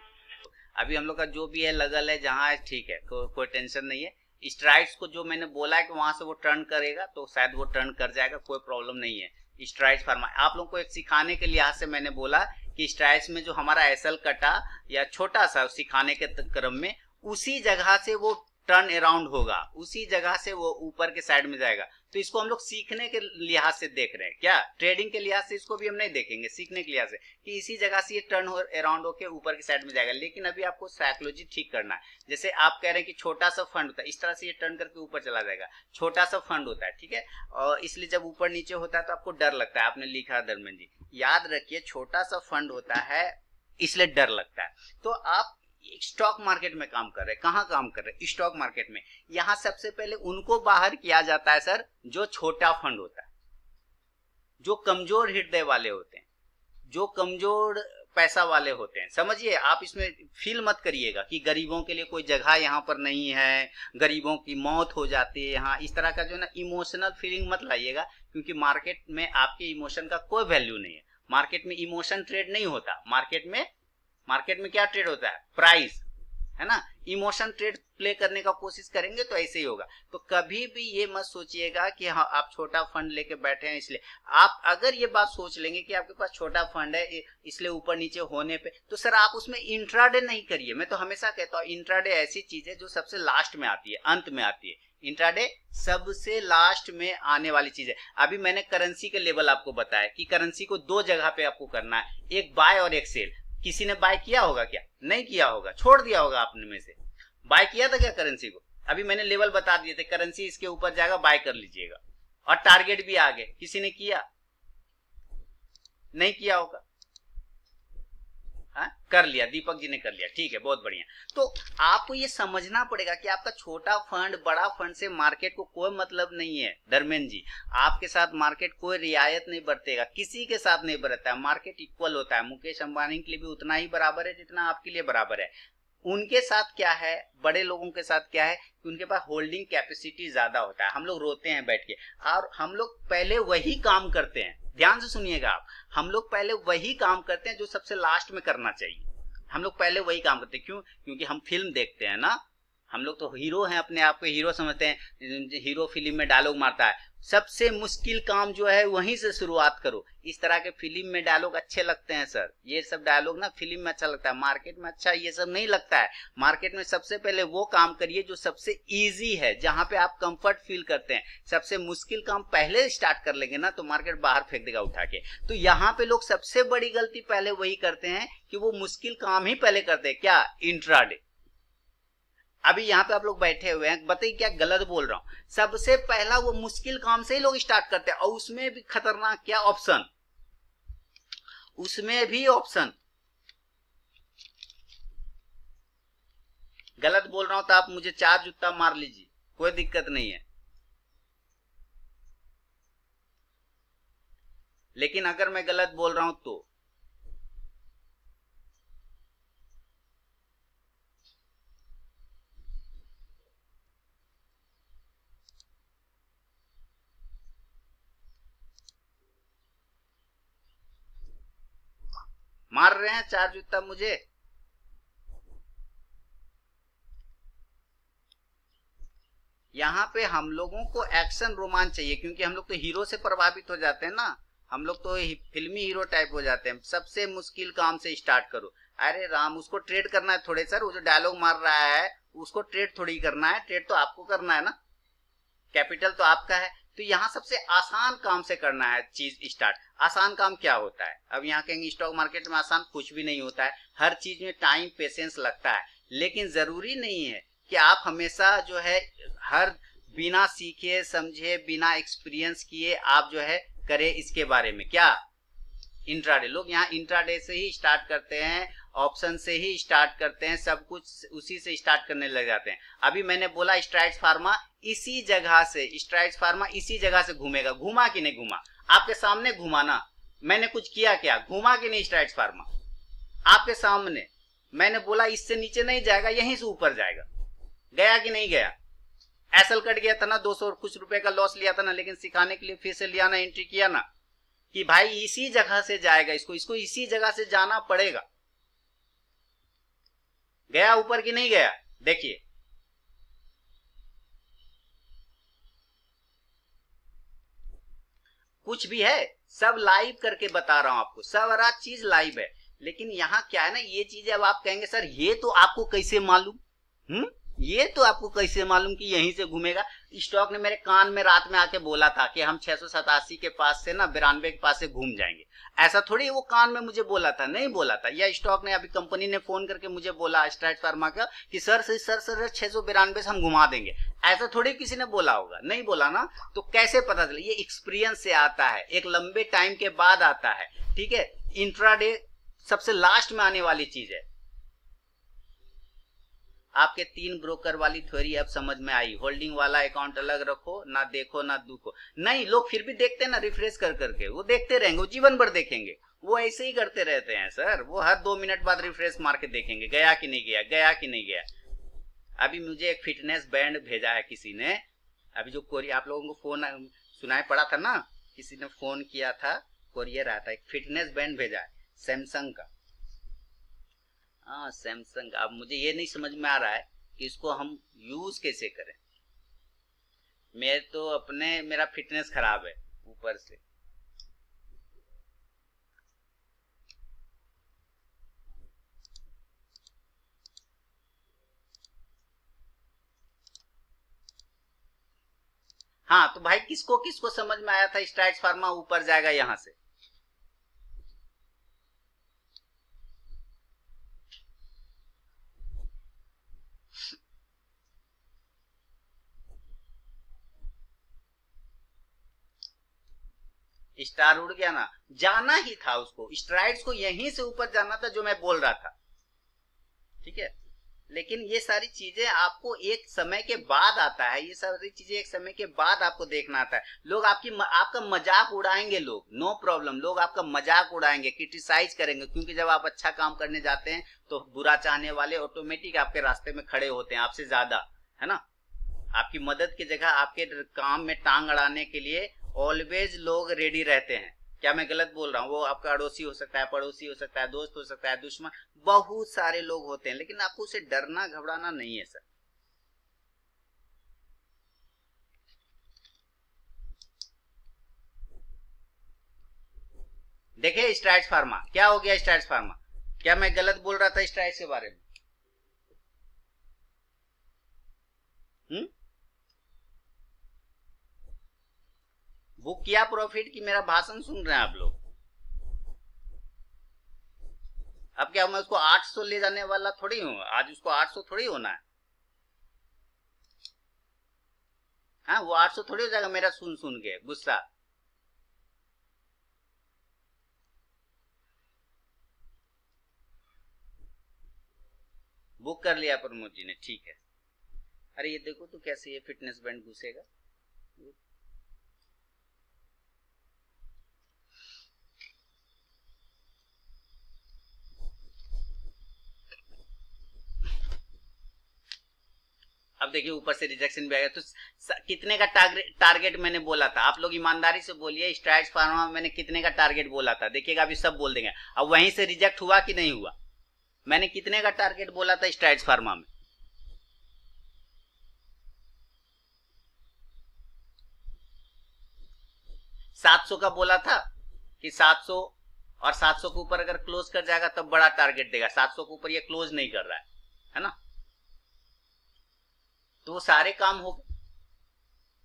अभी हम लोग का जो भी है लगल है जहाँ है, ठीक है, कोई टेंशन नहीं है। स्ट्राइड्स को जो मैंने बोला है कि वहां से वो टर्न करेगा, तो शायद वो टर्न कर जाएगा, कोई प्रॉब्लम नहीं है। स्ट्राइड्स फार्मा आप लोग को एक सिखाने के लिहाज से मैंने बोला कि स्ट्राइड्स में जो हमारा एसएल कटा या छोटा सा सिखाने के क्रम में, उसी जगह से वो टर्न अराउंड होगा, उसी जगह से वो ऊपर के साइड में जाएगा। तो इसको हम लोग सीखने के लिहाज से देख रहे हैं, क्या ट्रेडिंग के लिहाज से इसको भी हम नहीं देखेंगे, सीखने के लिहाज से कि इसी जगह से ये टर्न अराउंड होकर ऊपर की साइड में जाएगा। लेकिन अभी आपको साइकोलॉजी ठीक करना है। जैसे आप कह रहे हैं कि छोटा सा फंड होता है, इस तरह से ये टर्न करके ऊपर चला जाएगा, छोटा सा फंड होता है, ठीक है, और इसलिए जब ऊपर नीचे होता है तो आपको डर लगता है। आपने लिखा धर्मेंद्र जी, याद रखिए छोटा सा फंड होता है इसलिए डर लगता है। तो आप स्टॉक मार्केट में काम कर रहे हैं, कहाँ काम कर रहे हैं? स्टॉक मार्केट में। यहां सबसे पहले उनको बाहर किया जाता है सर जो छोटा फंड होता है, जो कमजोर हृदय वाले होते हैं, जो कमजोर पैसा वाले होते हैं। समझिए, आप इसमें फील मत करिएगा कि गरीबों के लिए कोई जगह यहाँ पर नहीं है, गरीबों की मौत हो जाती है यहाँ, इस तरह का जो ना इमोशनल फीलिंग मत लाइएगा, क्योंकि मार्केट में आपके इमोशन का कोई वैल्यू नहीं है। मार्केट में इमोशन ट्रेड नहीं होता। मार्केट में क्या ट्रेड होता है? प्राइस। है ना, इमोशन ट्रेड प्ले करने का कोशिश करेंगे तो ऐसे ही होगा। तो कभी भी ये मत सोचिएगा कि हाँ आप छोटा फंड लेके बैठे हैं इसलिए। आप अगर ये बात सोच लेंगे कि आपके पास छोटा फंड है इसलिए ऊपर नीचे होने पे, तो सर आप उसमें इंट्राडे नहीं करिए। मैं तो हमेशा कहता हूँ इंट्राडे ऐसी चीज है जो सबसे लास्ट में आती है, अंत में आती है। इंट्राडे सबसे लास्ट में आने वाली चीज है। अभी मैंने करेंसी के लेवल आपको बताया कि करेंसी को दो जगह पे आपको करना है, एक बाय और एक सेल। किसी ने बाय किया होगा क्या? नहीं किया होगा, छोड़ दिया होगा आपने में से। बाय किया था क्या करेंसी को? अभी मैंने लेवल बता दिए थे, करेंसी इसके ऊपर जाएगा, बाय कर लीजिएगा। और टारगेट भी आ गए। किसी ने किया? नहीं किया होगा। हाँ कर लिया, दीपक जी ने कर लिया, ठीक है, बहुत बढ़िया। तो आपको ये समझना पड़ेगा कि आपका छोटा फंड बड़ा फंड से मार्केट को कोई मतलब नहीं है। धर्मेंद्र जी, आपके साथ मार्केट कोई रियायत नहीं बरतेगा, किसी के साथ नहीं बरतता है। मार्केट इक्वल होता है। मुकेश अंबानी के लिए भी उतना ही बराबर है जितना आपके लिए बराबर है। उनके साथ क्या है, बड़े लोगों के साथ क्या है कि उनके पास होल्डिंग कैपेसिटी ज्यादा होता है। हम लोग रोते हैं बैठ के, और हम लोग पहले वही काम करते हैं। ध्यान से सुनिएगा आप, हम लोग पहले वही काम करते हैं जो सबसे लास्ट में करना चाहिए। हम लोग पहले वही काम करते हैं। क्यों? क्योंकि हम फिल्म देखते हैं ना, हम लोग तो हीरो हैं, अपने आप को हीरो समझते हैं। हीरो फिल्म में डायलॉग मारता है, सबसे मुश्किल काम जो है वहीं से शुरुआत करो। इस तरह के फिल्म में डायलॉग अच्छे लगते हैं सर, ये सब डायलॉग ना फिल्म में अच्छा लगता है, मार्केट में अच्छा ये सब नहीं लगता है। मार्केट में सबसे पहले वो काम करिए जो सबसे इजी है, जहां पे आप कंफर्ट फील करते हैं। सबसे मुश्किल काम पहले स्टार्ट कर लेंगे ना तो मार्केट बाहर फेंक देगा उठा के। तो यहाँ पे लोग सबसे बड़ी गलती पहले वही करते हैं कि वो मुश्किल काम ही पहले करते हैं। क्या? इंट्राडे। अभी यहाँ पे आप लोग बैठे हुए हैं, बताइए क्या गलत बोल रहा हूं? सबसे पहला वो मुश्किल काम से ही लोग स्टार्ट करते हैं, और उसमें भी खतरनाक क्या ऑप्शन, उसमें भी ऑप्शन। गलत बोल रहा हूं तो आप मुझे 4 जूता मार लीजिए, कोई दिक्कत नहीं है। लेकिन अगर मैं गलत बोल रहा हूं तो मार रहे हैं 4 जूता मुझे। यहाँ पे हम लोगों को एक्शन रोमांच चाहिए, क्योंकि हम लोग तो हीरो से प्रभावित हो जाते हैं ना, हम लोग तो फिल्मी हीरो टाइप हो जाते हैं। सबसे मुश्किल काम से स्टार्ट करो। अरे राम, उसको ट्रेड करना है थोड़े सर, वो जो डायलॉग मार रहा है उसको ट्रेड थोड़ी करना है, ट्रेड तो आपको करना है ना, कैपिटल तो आपका है। तो यहाँ सबसे आसान काम से करना है चीज स्टार्ट। आसान काम क्या होता है? अब यहाँ कहेंगे स्टॉक मार्केट में आसान कुछ भी नहीं होता है, हर चीज में टाइम पेशेंस लगता है। लेकिन जरूरी नहीं है कि आप हमेशा जो है हर बिना सीखे समझे बिना एक्सपीरियंस किए आप जो है करें इसके बारे में। क्या? इंट्राडे। लोग यहाँ इंट्राडे से ही स्टार्ट करते हैं, ऑप्शन से ही स्टार्ट करते हैं, सब कुछ उसी से स्टार्ट करने लग जाते हैं। अभी मैंने बोला स्ट्राइड्स फार्मा इसी जगह से, स्ट्राइड्स फार्मा इसी जगह से घूमेगा। घूमा कि नहीं घूमा? आपके सामने घूमा ना, मैंने कुछ किया क्या? घूमा कि नहीं स्ट्राइड्स फार्मा? आपके सामने। मैंने बोला इससे नीचे नहीं जाएगा, यहीं से ऊपर जाएगा। गया कि नहीं गया? एसएल कट गया था ना, 200 कुछ रुपए का लॉस लिया था ना, लेकिन सिखाने के लिए फिर से लिया ना, एंट्री किया ना कि भाई इसी जगह से जाएगा, इसको इसी जगह से जाना पड़ेगा। गया ऊपर कि नहीं गया? देखिए कुछ भी है, सब लाइव करके बता रहा हूं आपको, सब हर चीज लाइव है। लेकिन यहाँ क्या है ना, ये चीजें अब आप कहेंगे सर ये तो आपको कैसे मालूम? ये तो आपको कैसे मालूम कि यहीं से घूमेगा? स्टॉक ने मेरे कान में रात में आके बोला था कि हम 687 के पास से ना 92 के पास से घूम जाएंगे। ऐसा थोड़ी वो कान में मुझे बोला था, नहीं बोला था। या स्टॉक ने अभी कंपनी ने फोन करके मुझे बोला स्ट्राइड्स फार्मा का कि सर 692 से हम घुमा देंगे, ऐसा थोड़ी किसी ने बोला होगा, नहीं बोला ना। तो कैसे पता चले? ये एक्सपीरियंस से आता है, एक लंबे टाइम के बाद आता है। ठीक है, इंट्राडे सबसे लास्ट में आने वाली चीज है। आपके 3 ब्रोकर वाली थ्योरी अब समझ में आई। होल्डिंग वाला अकाउंट अलग रखो, ना देखो ना दुखो। नहीं, लोग फिर भी देखते हैं ना, रिफ्रेश कर करके वो देखते रहेंगे, वो जीवन भर देखेंगे। वो ऐसे ही करते रहते हैं सर, वो हर 2 मिनट बाद रिफ्रेश मार के देखेंगे गया कि नहीं गया, गया कि नहीं गया। अभी मुझे एक फिटनेस बैंड भेजा है किसी ने, अभी जो कोरियर, आप लोगों को फोन सुनाई पड़ा था ना, किसी ने फोन किया था, कोरियर आया था, एक फिटनेस बैंड भेजा है सैमसंग का। हाँ सैमसंग। अब मुझे ये नहीं समझ में आ रहा है कि इसको हम यूज कैसे करें। मैं तो अपने, मेरा फिटनेस खराब है ऊपर से। हाँ तो भाई किसको किसको समझ में आया था स्ट्राइड्स फार्मा ऊपर जाएगा यहां से? स्टार उड़ गया ना, जाना ही था उसको, स्ट्राइड्स को यहीं से ऊपर जाना था जो मैं बोल रहा था। ठीक है, लेकिन ये सारी चीजें आपको एक समय के बाद आता है, ये सारी चीजें एक समय के बाद आपको देखना आता है। लोग आपका मजाक उड़ाएंगे, लोग नो प्रॉब्लम, लोग आपका मजाक उड़ाएंगे, क्रिटिसाइज करेंगे, क्योंकि जब आप अच्छा काम करने जाते हैं तो बुरा चाहने वाले ऑटोमेटिक आपके रास्ते में खड़े होते हैं आपसे ज्यादा, है ना। आपकी मदद की जगह आपके काम में टांग अड़ाने के लिए ऑलवेज लोग रेडी रहते हैं। क्या मैं गलत बोल रहा हूँ? वो आपका अड़ोसी हो सकता है, पड़ोसी हो सकता है, दोस्त हो सकता है, दुश्मन, बहुत सारे लोग होते हैं, लेकिन आपको उसे डरना घबराना नहीं है सर। देखिए स्ट्राइड्स फार्मा क्या हो गया, स्ट्राइड्स फार्मा, क्या मैं गलत बोल रहा था स्ट्राइड्स के बारे में? हम्म, बुक किया प्रॉफिट की मेरा भाषण सुन रहे हैं आप लोग? अब क्या मैं उसको 800 ले जाने वाला थोड़ी हूँ, आज उसको 800 थोड़ी होना है। हाँ वो 800 थोड़ी हो जाएगा मेरा सुन सुन के गुस्सा। बुक कर लिया प्रमोद जी ने, ठीक है। अरे ये देखो तो कैसे ये फिटनेस बैंड घुसेगा। अब देखिए ऊपर से रिजेक्शन भी आएगा तो कितने का टारगेट मैंने बोला था? आप लोग ईमानदारी से बोलिए, स्ट्राइड्स फार्मा में मैंने कितने का टारगेट बोला था? देखिएगा अभी सब बोल देंगे। अब वहीं से रिजेक्ट हुआ कि नहीं हुआ? मैंने कितने का टारगेट बोला था स्ट्राइड्स फार्मा में? 700 का बोला था कि 700, और 700 के ऊपर अगर क्लोज कर जाएगा तब बड़ा टारगेट देगा। 700 के ऊपर ये क्लोज नहीं कर रहा है ना, तो वो सारे काम हो गए,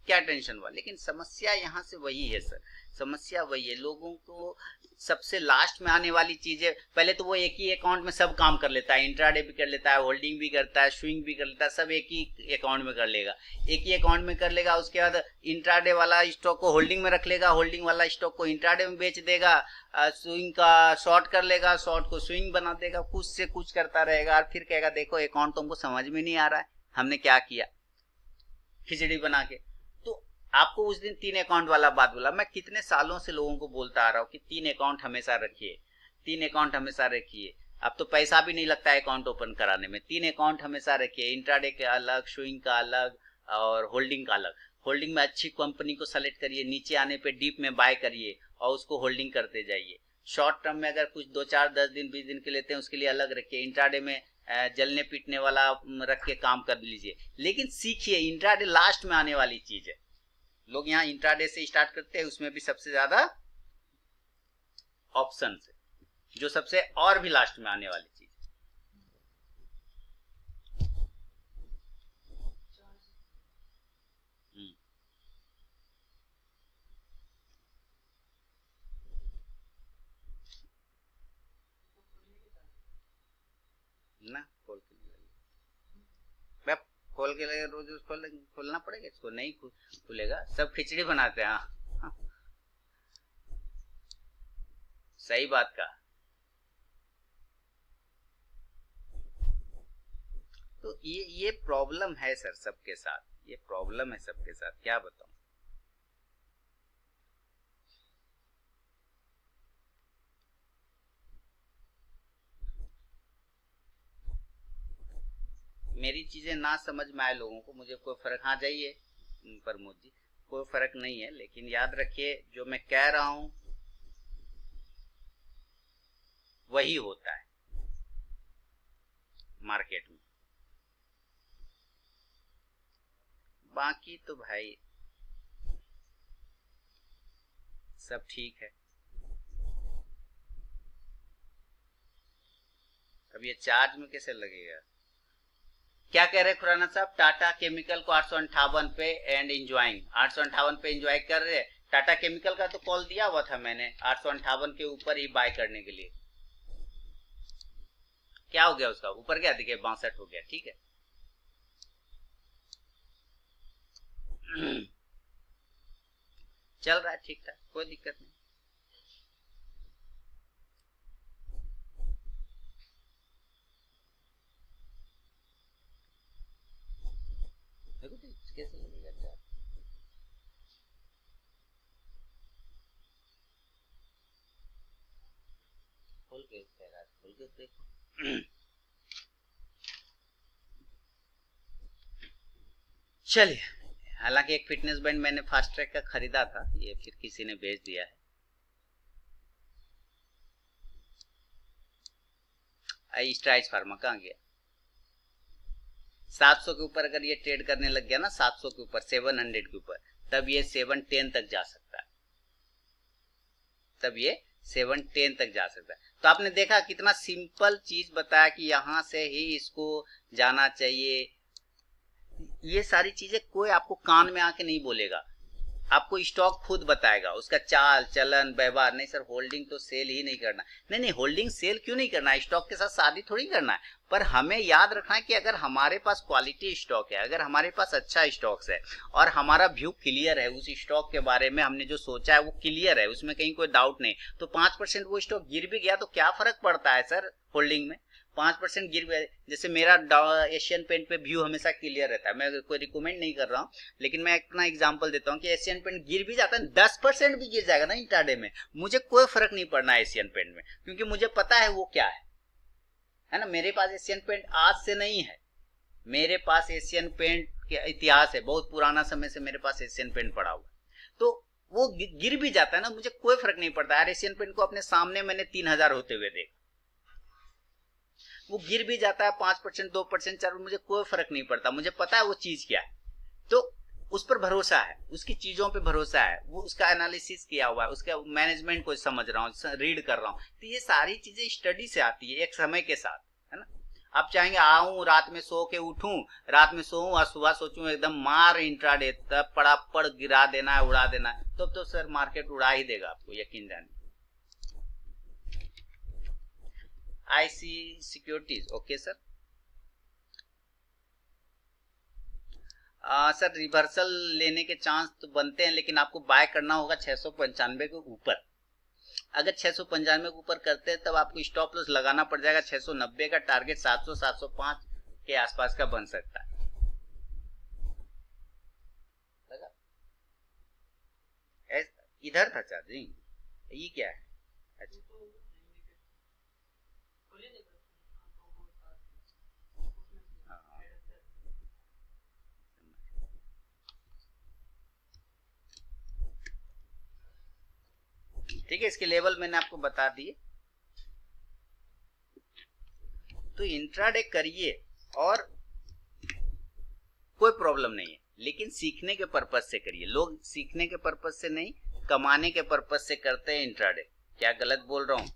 क्या टेंशन हुआ? लेकिन समस्या यहाँ से वही है सर, समस्या वही है, लोगों को सबसे लास्ट में आने वाली चीजें, पहले तो वो एक ही अकाउंट में सब काम कर लेता है, इंट्राडे भी कर लेता है, होल्डिंग भी करता है, स्विंग भी कर लेता है, सब एक ही अकाउंट में कर लेगा, एक ही अकाउंट में कर लेगा। उसके बाद इंट्राडे वाला स्टॉक को होल्डिंग में रख लेगा, होल्डिंग वाला स्टॉक को इंट्राडे में बेच देगा, स्विंग का शॉर्ट कर लेगा, शॉर्ट को स्विंग बना देगा, कुछ से कुछ करता रहेगा, और फिर कहेगा देखो अकाउंट तुमको समझ में नहीं आ रहा है, हमने क्या किया, खिचड़ी बना के। तो आपको उस दिन 3 अकाउंट वाला बात बोला, मैं कितने सालों से लोगों को बोलता आ रहा हूँ कि 3 अकाउंट हमेशा रखिए, 3 अकाउंट हमेशा रखिए। अब तो पैसा भी नहीं लगता है अकाउंट ओपन कराने में, 3 अकाउंट हमेशा रखिए, इंट्राडे का अलग, स्विंग का अलग, और होल्डिंग का अलग। होल्डिंग में अच्छी कंपनी को सेलेक्ट करिए, नीचे आने पे डीप में बाय करिए और उसको होल्डिंग करते जाइए। शॉर्ट टर्म में अगर कुछ 2-4 10 दिन 20 दिन के लेते हैं उसके लिए अलग रखिए, इंट्राडे में जलने पीटने वाला रख के काम कर लीजिए। लेकिन सीखिए, इंट्राडे लास्ट में आने वाली चीज है। लोग यहाँ इंट्राडे से स्टार्ट करते हैं, उसमें भी सबसे ज्यादा ऑप्शन है, जो सबसे और भी लास्ट में आने वाली चीज है। ना खोल के मैं खोल के लगे रोज खोलना पड़ेगा, इसको नहीं खुलेगा, सब खिचड़ी बनाते हैं। हाँ सही बात का। तो ये प्रॉब्लम है सर सबके साथ, ये प्रॉब्लम है सबके साथ, क्या बताऊं। मेरी चीजें ना समझ में आए लोगों को, मुझे कोई फर्क, हाँ जाइए प्रमोद जी, कोई फर्क नहीं है, लेकिन याद रखिए जो मैं कह रहा हूं वही होता है। मार्केट में। बाकी तो भाई सब ठीक है। अब ये चार्ज में कैसे लगेगा? क्या कह रहे खुराना साहब? टाटा केमिकल को 858 पे एंड इंजॉइंग, 858 पे इंजॉय कर रहे। टाटा केमिकल का तो कॉल दिया हुआ था मैंने 858 के ऊपर ही बाय करने के लिए। क्या हो गया उसका? ऊपर गया, देखिए 62 हो गया। ठीक है चल रहा है ठीक ठाक, कोई दिक्कत नहीं। देखो तो कैसे लगेगा चार्ज। खोल के खोल के देखो। चलिए, हालांकि एक फिटनेस बैंड मैंने फास्ट ट्रैक का खरीदा था, ये फिर किसी ने भेज दिया है। स्ट्राइड्स फार्मा कहाँ गया? 700 के ऊपर अगर ये ट्रेड करने लग गया ना, 700 के ऊपर, 700 के ऊपर, तब ये 710 तक जा सकता है। तब ये 710 तक जा सकता है। तो आपने देखा कितना सिंपल चीज बताया कि यहां से ही इसको जाना चाहिए। ये सारी चीजें कोई आपको कान में आके नहीं बोलेगा, आपको स्टॉक खुद बताएगा, उसका चाल चलन व्यवहार। नहीं सर होल्डिंग तो सेल ही नहीं करना, नहीं नहीं होल्डिंग सेल क्यों नहीं करना है? स्टॉक के साथ शादी थोड़ी करना है। पर हमें याद रखना है कि अगर हमारे पास क्वालिटी स्टॉक है, अगर हमारे पास अच्छा स्टॉक्स है और हमारा व्यू क्लियर है उस स्टॉक के बारे में, हमने जो सोचा है वो क्लियर है, उसमें कहीं कोई डाउट नहीं, तो 5% वो स्टॉक गिर भी गया तो क्या फर्क पड़ता है सर होल्डिंग में? 5% गिर गए, जैसे मेरा एशियन पेंट पे व्यू हमेशा क्लियर रहता है, मैं कोई रिकमेंड नहीं कर रहा हूँ, लेकिन मैं अपना एग्जांपल देता हूँ कि एशियन पेंट गिर भी जाता है, 10% भी गिर जाएगा ना इंट्राडे में, मुझे कोई फर्क नहीं पड़ना है एशियन पेंट में, क्योंकि मुझे पता है वो क्या है ना। मेरे पास एशियन पेंट आज से नहीं है, मेरे पास एशियन पेंट के इतिहास है, बहुत पुराना समय से मेरे पास एशियन पेंट पड़ा हुआ है। तो वो गिर भी जाता है ना, मुझे कोई फर्क नहीं पड़ता यार। एशियन पेंट को अपने सामने मैंने 3000 होते हुए देखा, वो गिर भी जाता है 5%, 2%, 4%, मुझे कोई फर्क नहीं पड़ता, मुझे पता है वो चीज क्या है। तो उस पर भरोसा है, उसकी चीजों पे भरोसा है, वो उसका एनालिसिस किया हुआ है, उसका मैनेजमेंट को समझ रहा हूँ, रीड कर रहा हूँ। तो ये सारी चीजें स्टडी से आती है एक समय के साथ, है ना। आप चाहेंगे आऊं रात में सो के उठूं, रात में सोऊं और सुबह सोचूं एकदम मार इंट्राडे, तब पड़ गिरा देना है, उड़ा देना है, तो सर मार्केट उड़ा ही देगा, आपको यकीन जानिए। IC securities, okay sir. Sir reversal लेने के चांस तो बनते हैं, लेकिन आपको बाय करना होगा 695 के ऊपर। अगर 695 के ऊपर करते हैं तब आपको स्टॉप लॉस लगाना पड़ जाएगा 690 का, टारगेट 700 705 के आसपास का बन सकता है। इधर था चार्जिंग, ये क्या है? अच्छा ठीक है, इसके लेवल मैंने आपको बता दिए। तो इंट्राडे करिए और कोई प्रॉब्लम नहीं है, लेकिन सीखने के पर्पज से करिए। लोग सीखने के पर्पज से नहीं, कमाने के पर्पज से करते हैं इंट्राडे। क्या गलत बोल रहा हूँ?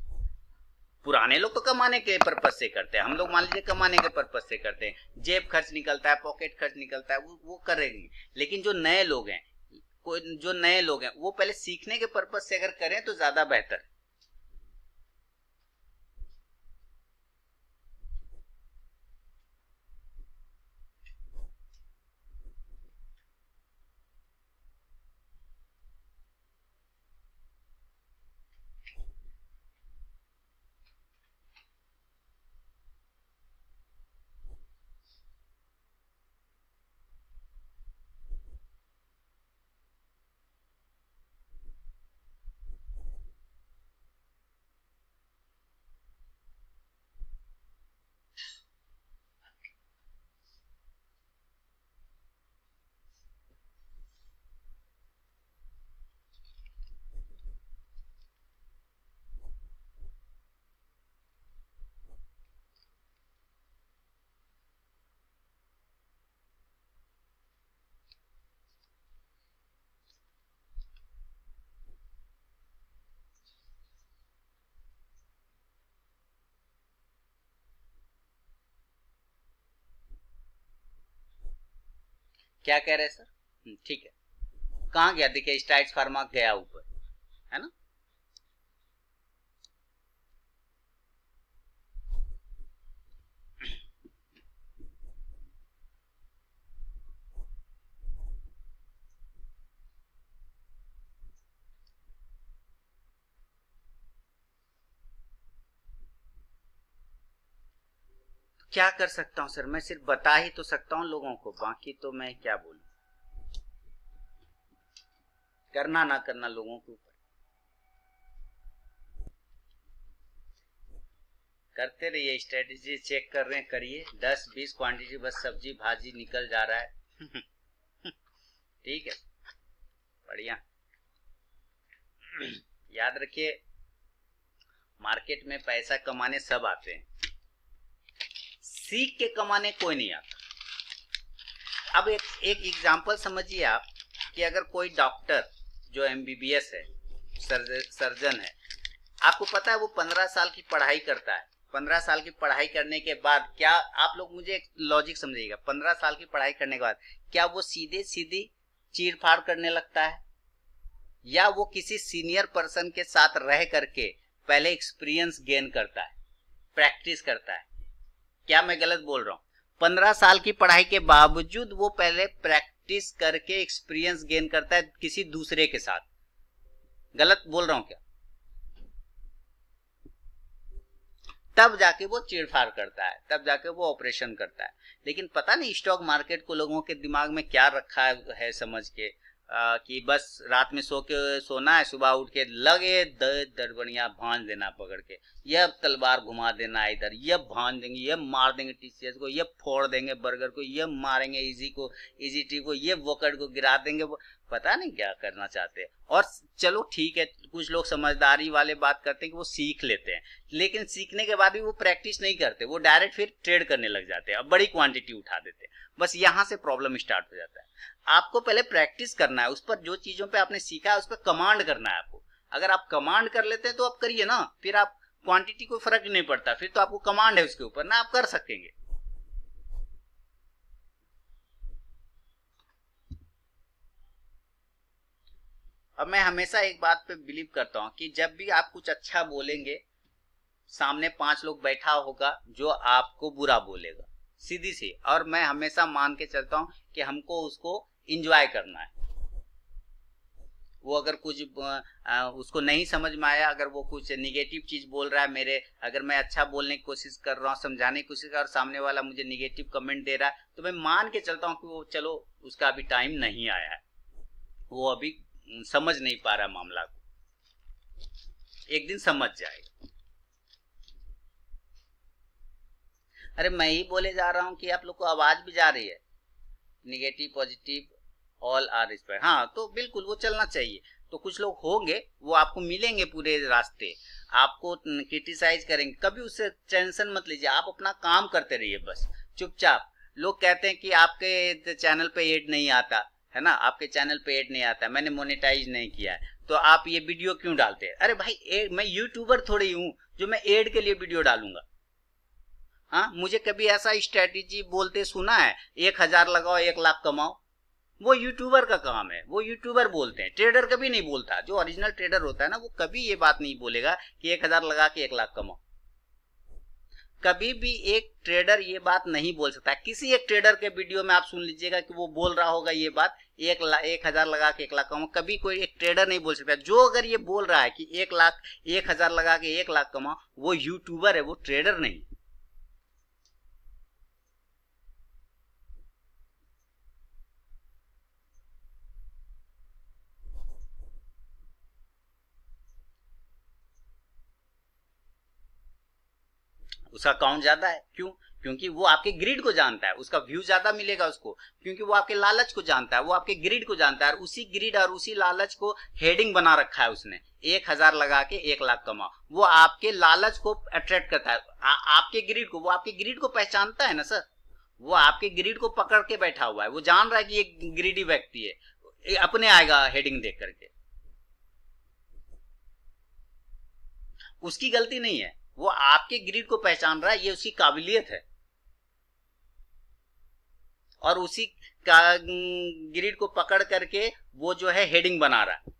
पुराने लोग तो कमाने के पर्पज से करते हैं, हम लोग मान लीजिए कमाने के पर्पज से करते हैं, जेब खर्च निकलता है, पॉकेट खर्च निकलता है, वो करेंगे। लेकिन जो नए लोग हैं, जो नए लोग हैं वो पहले सीखने के पर्पज से अगर करें तो ज्यादा बेहतर है। क्या कह रहे हैं सर? ठीक है, कहाँ गया? देखिए स्ट्राइड्स फार्मा गया ऊपर, है ना। क्या कर सकता हूं सर? मैं सिर्फ बता ही तो सकता हूं लोगों को, बाकी तो मैं क्या बोलूं। करना ना करना लोगों के ऊपर, करते रहिए, स्ट्रेटेजी चेक कर रहे हैं, करिए। 10-20 क्वांटिटी बस सब्जी भाजी निकल जा रहा है। ठीक है, बढ़िया। याद रखिए, मार्केट में पैसा कमाने सब आते हैं, सीख के कमाने कोई नहीं आता। अब एक एग्जांपल समझिए आप, कि अगर कोई डॉक्टर जो एमबीबीएस है, सर्जन है, आपको पता है वो 15 साल की पढ़ाई करता है। 15 साल की पढ़ाई करने के बाद क्या, आप लोग मुझे एक लॉजिक समझिएगा, 15 साल की पढ़ाई करने के बाद क्या वो सीधे सीधी चीर फाड़ करने लगता है, या वो किसी सीनियर पर्सन के साथ रह करके पहले एक्सपीरियंस गेन करता है, प्रैक्टिस करता है? क्या मैं गलत बोल रहा हूं? 15 साल की पढ़ाई के बावजूद वो पहले प्रैक्टिस करके एक्सपीरियंस गेन करता है किसी दूसरे के साथ। गलत बोल रहा हूं क्या? तब जाके वो चीड़फाड़ करता है, तब जाके वो ऑपरेशन करता है। लेकिन पता नहीं स्टॉक मार्केट को लोगों के दिमाग में क्या रखा है समझ के, कि बस रात में सोना है, सुबह उठ के लगे दरबड़िया भांज देना पकड़ के, ये तलवार घुमा देना इधर, ये भांज देंगे, ये मार देंगे टीसीएस को, ये फोड़ देंगे बर्गर को, ये मारेंगे इजी टी को, ये वोकट को गिरा देंगे। वो पता नहीं क्या करना चाहते हैं। और चलो ठीक है, कुछ लोग समझदारी वाले बात करते हैं कि वो सीख लेते हैं, लेकिन सीखने के बाद भी वो प्रैक्टिस नहीं करते, वो डायरेक्ट फिर ट्रेड करने लग जाते हैं, अब बड़ी क्वांटिटी उठा देते हैं। बस यहां से प्रॉब्लम स्टार्ट हो जाता है। आपको पहले प्रैक्टिस करना है, उस पर जो चीजों पे आपने सीखा है उस पर कमांड करना है आपको। अगर आप कमांड कर लेते हैं तो आप करिए ना, फिर आप क्वांटिटी को फर्क नहीं पड़ता, फिर तो आपको कमांड है उसके ऊपर ना, आप कर सकेंगे। अब मैं हमेशा एक बात पे बिलीव करता हूं कि जब भी आप कुछ अच्छा बोलेंगे, सामने 5 लोग बैठा होगा जो आपको बुरा बोलेगा, सीधी सी। और मैं हमेशा मान के चलता हूं कि हमको उसको एंजॉय करना है। वो अगर कुछ उसको नहीं समझ में आया, अगर वो कुछ निगेटिव चीज बोल रहा है मेरे, अगर मैं अच्छा बोलने की कोशिश कर रहा हूँ, समझाने की कोशिश कर रहा हूँ, सामने वाला मुझे निगेटिव कमेंट दे रहा है, तो मैं मान के चलता हूँ कि वो चलो उसका अभी टाइम नहीं आया है, वो अभी समझ नहीं पा रहा मामला को, एक दिन समझ जाएगा। अरे मैं ही बोले जा रहा हूं कि आप लोग को आवाज भी जा रही है, negative positive all are respect. हाँ तो बिल्कुल वो चलना चाहिए। तो कुछ लोग होंगे वो आपको मिलेंगे पूरे रास्ते, आपको क्रिटिसाइज करेंगे, कभी उससे टेंशन मत लीजिए, आप अपना काम करते रहिए बस चुपचाप। लोग कहते हैं कि आपके चैनल पे एड नहीं आता है ना, आपके चैनल पे एड नहीं आता, मैंने मोनेटाइज नहीं किया है, तो आप ये वीडियो क्यों डालते हैं? अरे भाई मैं यूट्यूबर थोड़ी हूं जो मैं एड के लिए वीडियो डालूंगा। हाँ, मुझे कभी ऐसा स्ट्रेटेजी बोलते सुना है 1000 लगाओ 1 लाख कमाओ? वो यूट्यूबर का काम है, वो यूट्यूबर बोलते हैं, ट्रेडर कभी नहीं बोलता। जो ओरिजिनल ट्रेडर होता है ना, वो कभी ये बात नहीं बोलेगा कि 1000 लगा के 1 लाख कमाओ। कभी भी एक ट्रेडर ये बात नहीं बोल सकता। किसी एक ट्रेडर के वीडियो में आप सुन लीजिएगा कि वो बोल रहा होगा ये बात, 1000 लगा के 1 लाख कमाओ। कभी कोई एक ट्रेडर नहीं बोल सकता। जो अगर ये बोल रहा है कि 1000 लगा के 1 लाख कमाओ, वो यूट्यूबर है, वो ट्रेडर नहीं। उसका अकाउंट ज्यादा है, क्यों? क्योंकि वो आपके ग्रिड को जानता है, उसका व्यू ज्यादा मिलेगा उसको, क्योंकि वो आपके लालच को जानता है, वो आपके ग्रिड को जानता है, और उसी ग्रिड और उसी लालच को हेडिंग बना रखा है उसने, 1000 लगा के 1 लाख कमाओ। वो आपके लालच को अट्रैक्ट करता है, आपके ग्रिड को, वो आपके ग्रिड को पहचानता है ना सर, वो आपके ग्रिड को पकड़ के बैठा हुआ है, वो जान रहा है कि ये ग्रिडी व्यक्ति है, अपने आएगा हेडिंग देख करके। उसकी गलती नहीं है, वो आपके ग्रिड को पहचान रहा है, ये उसकी काबिलियत है। और उसी ग्रिड को पकड़ करके वो जो है हेडिंग बना रहा है।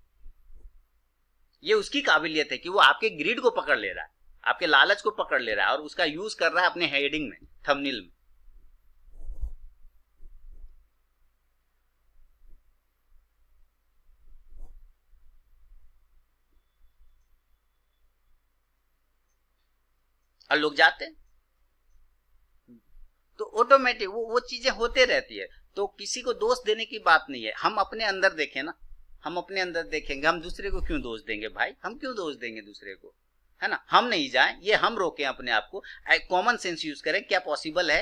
ये उसकी काबिलियत है कि वो आपके ग्रिड को पकड़ ले रहा है, आपके लालच को पकड़ ले रहा है और उसका यूज कर रहा है अपने हेडिंग में, थंबनेल में। और लोग जाते हैं तो ऑटोमेटिक वो चीजें होते रहती है। तो किसी को दोष देने की बात नहीं है, हम अपने अंदर देखें ना, हम अपने अंदर देखेंगे, हम दूसरे को क्यों दोष देंगे भाई, हम क्यों दोष देंगे दूसरे को, है ना। हम नहीं जाएं, ये हम रोकें अपने आप को, कॉमन सेंस यूज करें। क्या पॉसिबल है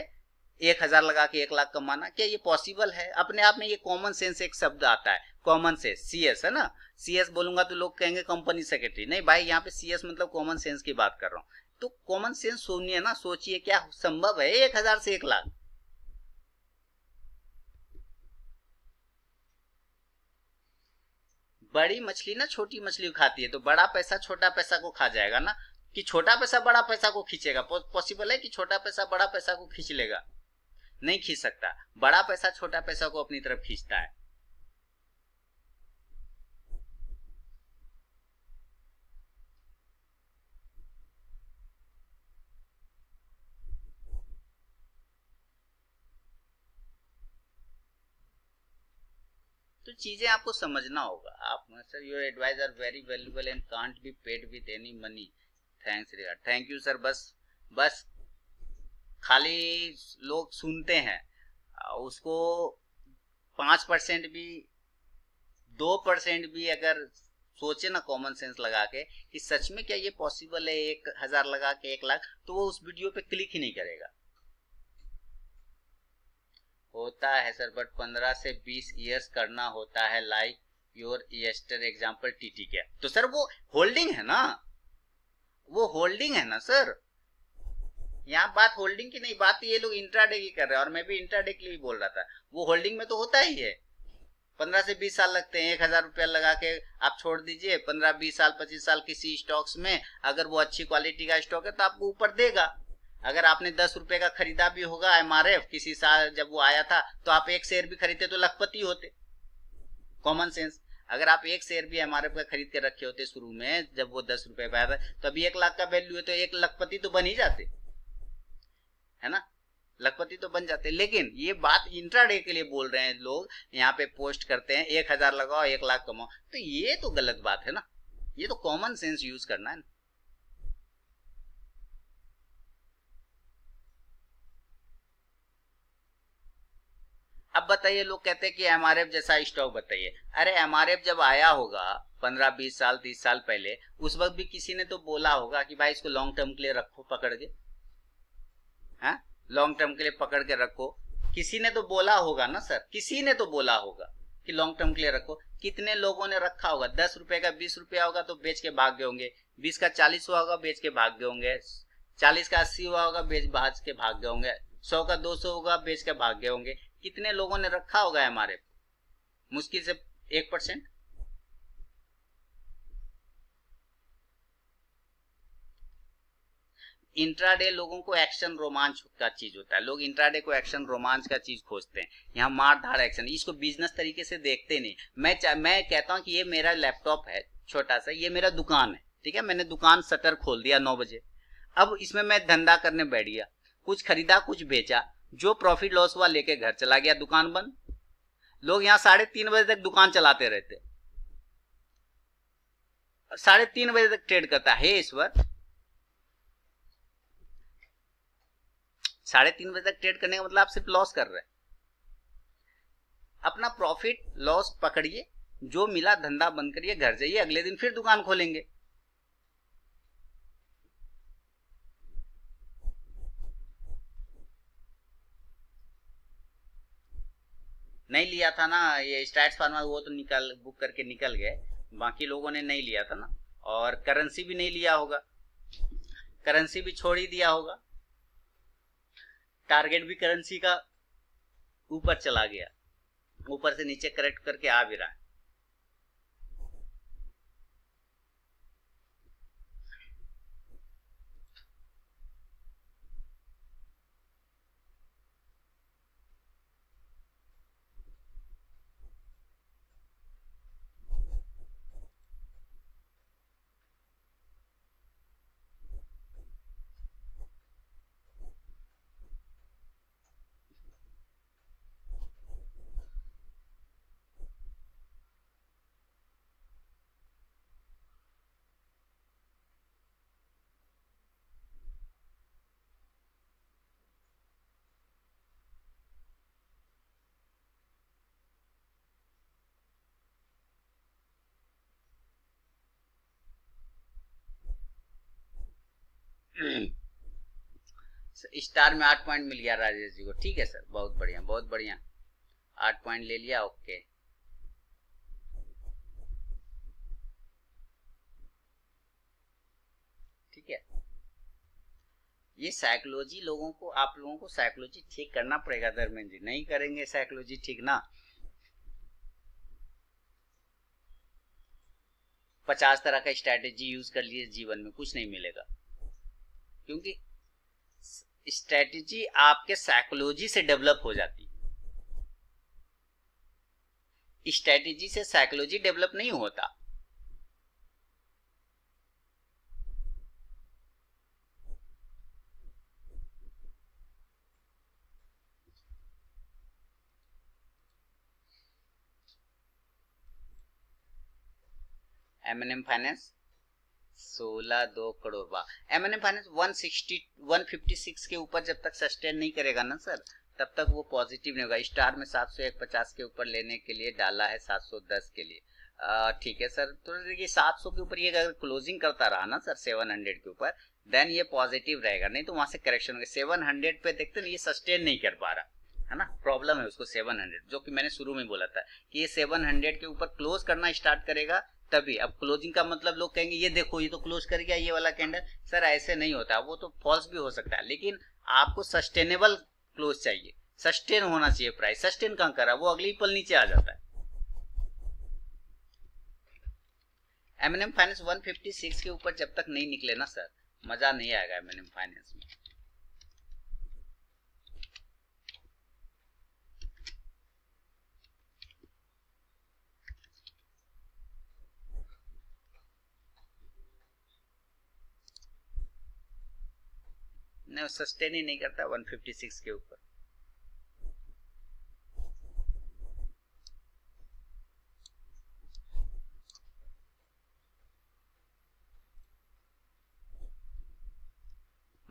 1,000 लगा के 1 लाख कमाना? क्या ये पॉसिबल है? अपने आप में ये कॉमन सेंस एक शब्द आता है, कॉमन सेंस, सीएस है ना। सीएस बोलूंगा तो लोग कहेंगे कंपनी सेक्रेटरी, नहीं भाई, यहाँ पे सीएस मतलब कॉमन सेंस की बात कर रहा हूँ। तो कॉमन सेंस सुनिए ना, सोचिए क्या संभव है 1,000 से 1 लाख? बड़ी मछली ना छोटी मछली को खाती है, तो बड़ा पैसा छोटा पैसा को खा जाएगा ना, कि छोटा पैसा बड़ा पैसा को खींचेगा? पॉसिबल है कि छोटा पैसा बड़ा पैसा को खींच लेगा? नहीं खींच सकता। बड़ा पैसा छोटा पैसा को अपनी तरफ खींचता है। तो चीजें आपको समझना होगा। आप sir, your advice are very valuable and can't be paid with any money, thanks regard. Thank you sir. बस खाली लोग सुनते हैं, उसको 5% भी 2% भी अगर सोचे ना कॉमन सेंस लगा के कि सच में क्या ये पॉसिबल है 1,000 लगा के 1 लाख, तो वो उस वीडियो पे क्लिक ही नहीं करेगा। होता है सर, बट 15 से 20 ईयर्स करना होता है, लाइक योर यस्टर एग्जाम्पल टीटी। क्या तो सर वो होल्डिंग है ना, वो होल्डिंग है ना सर। यहाँ बात होल्डिंग की नहीं, बात ये लोग इंट्राडे की कर रहे हैं, और मैं भी इंट्राडे के लिए बोल रहा था। वो होल्डिंग में तो होता ही है, 15 से 20 साल लगते हैं। 1,000 रुपया लगा के आप छोड़ दीजिए, 15 20 साल 25 साल किसी स्टॉक्स में, अगर वो अच्छी क्वालिटी का स्टॉक है तो आपको ऊपर देगा। अगर आपने 10 रुपए का खरीदा भी होगा एमआरएफ किसी साल जब वो आया था, तो आप एक शेयर भी खरीदते तो लखपति होते। कॉमन सेंस, अगर आप एक शेयर भी एमआरएफ का खरीद के रखे होते शुरू में जब वो 10 रुपए पे आया था, तो अभी 1 लाख का वैल्यू है, तो एक लखपति तो बन ही जाते, है ना, लखपति तो बन जाते। लेकिन ये बात इंट्राडे के लिए बोल रहे हैं लोग, यहाँ पे पोस्ट करते हैं 1,000 लगाओ 1 लाख कमाओ, तो ये तो गलत बात है ना। ये तो कॉमन सेंस यूज करना है ना। अब बताइए, लोग कहते हैं कि एमआरएफ जैसा स्टॉक बताइए। अरे एमआरएफ जब आया होगा 15 20 साल 30 साल पहले, उस वक्त भी किसी ने तो बोला होगा कि भाई इसको लॉन्ग टर्म के लिए रखो पकड़ के, हैं, लॉन्ग टर्म के लिए पकड़ के रखो। किसी ने तो बोला होगा ना सर, किसी ने तो बोला होगा कि लॉन्ग टर्म के लिए रखो। कितने लोगों ने रखा होगा? 10 रुपए का 20 रुपया होगा तो बेच के भाग गए होंगे, 20 का 40 हुआ होगा बेच के भाग गए होंगे, 40 का 80 हुआ होगा बेच भाज के भाग गए होंगे, 100 का 200 होगा बेच के भाग गए होंगे। कितने लोगों ने रखा होगा हमारे? मुश्किल से 1%। इंट्राडे लोगों को एक्शन रोमांच का चीज होता है, लोग इंट्राडे को एक्शन रोमांच का चीज खोजते हैं। यहाँ मार धाड़ एक्शन, इसको बिजनेस तरीके से देखते नहीं। मैं कहता हूँ कि ये मेरा लैपटॉप है छोटा सा, ये मेरा दुकान है, ठीक है, मैंने दुकान शटर खोल दिया 9 बजे, अब इसमें मैं धंधा करने बैठ गया, कुछ खरीदा कुछ बेचा, जो प्रॉफिट लॉस हुआ लेके घर चला गया, दुकान बंद। लोग यहाँ 3:30 बजे तक दुकान चलाते रहते, 3:30 बजे तक ट्रेड करता है ईश्वर। 3:30 बजे तक ट्रेड करने का मतलब आप सिर्फ लॉस कर रहे हैं। अपना प्रॉफिट लॉस पकड़िए, जो मिला धंधा बंद करिए, घर जाइए, अगले दिन फिर दुकान खोलेंगे। नहीं लिया था ना ये स्टैट्स फार्मा, वो तो निकल बुक करके निकल गए, बाकी लोगों ने नहीं लिया था ना। और करेंसी भी नहीं लिया होगा, करेंसी भी छोड़ ही दिया होगा, टारगेट भी करेंसी का ऊपर चला गया, ऊपर से नीचे करेक्ट करके आ भी रहा है। स्टार में 8 पॉइंट मिल गया राजेश जी को। ठीक है सर, बहुत बढ़िया बहुत बढ़िया, 8 पॉइंट ले लिया। ओके, ठीक है। ये साइकोलॉजी लोगों को, आप लोगों को साइकोलॉजी ठीक करना पड़ेगा धर्मेंद्र जी, नहीं करेंगे साइकोलॉजी ठीक ना, 50 तरह का स्ट्रैटेजी यूज कर लिए, जीवन में कुछ नहीं मिलेगा। क्योंकि स्ट्रैटेजी आपके साइकोलॉजी से डेवलप हो जाती है, स्ट्रैटेजी से साइकोलॉजी डेवलप नहीं होता। M&M फाइनेंस 16,2 करोड़, वाह। M&M फाइनेंस 156 के ऊपर जब तक सस्टेन नहीं करेगा ना सर, तब तक वो पॉजिटिव नहीं होगा। स्टार में 701.50 के ऊपर लेने के लिए डाला है, 710 के लिए। ठीक है सर, तो देखिए 700 के ऊपर ये अगर क्लोजिंग करता रहा ना सर 700 के ऊपर, देन ये पॉजिटिव रहेगा, नहीं तो वहां से करेक्शन होगा। 700 पे देखते ना, ये सस्टेन नहीं कर पा रहा है ना, प्रॉब्लम है उसको 700, जो कि मैंने शुरू में बोला था कि ये 700 के ऊपर क्लोज करना स्टार्ट करेगा तभी। अब क्लोजिंग का मतलब लोग कहेंगे ये देखो ये तो क्लोज कर गया ये वाला कैंडल, सर ऐसे नहीं होता, वो तो फॉल्स भी हो सकता है, लेकिन आपको सस्टेनेबल क्लोज चाहिए, सस्टेन होना चाहिए प्राइस। सस्टेन कहां कर रहा है, वो अगली पल नीचे आ जाता है। M&M फाइनेंस 156 के ऊपर जब तक नहीं निकले ना सर, मजा नहीं आएगा M&M फाइनेंस में। नहीं, सस्टेन ही नहीं करता 156 के ऊपर।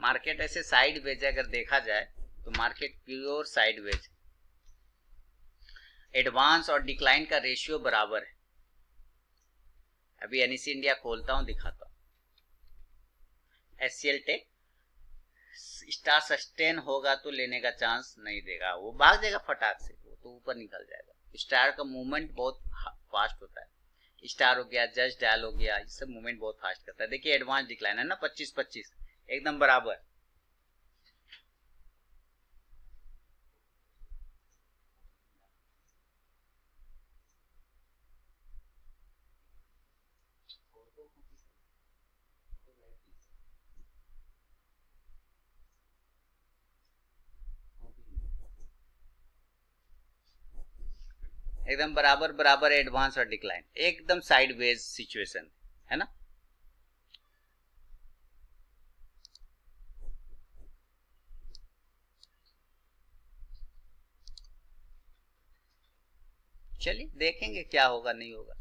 मार्केट ऐसे साइडवेज अगर देखा जाए तो मार्केट प्योर साइडवेज, एडवांस और डिक्लाइन का रेशियो बराबर है। अभी NSE इंडिया खोलता हूं, दिखाता हूं। HCL टेक स्टार सस्टेन होगा तो लेने का चांस नहीं देगा, वो भाग जाएगा फटाक से, वो तो ऊपर निकल जाएगा। स्टार का मूवमेंट बहुत फास्ट होता है, स्टार हो गया, जस्ट डायल हो गया, ये सब मूवमेंट बहुत फास्ट करता है। देखिए एडवांस डिक्लाइन है ना 25-25 एकदम बराबर। एकदम बराबर बराबर एडवांस और डिक्लाइन, एकदम साइडवेज सिचुएशन है ना। चलिए देखेंगे क्या होगा नहीं होगा,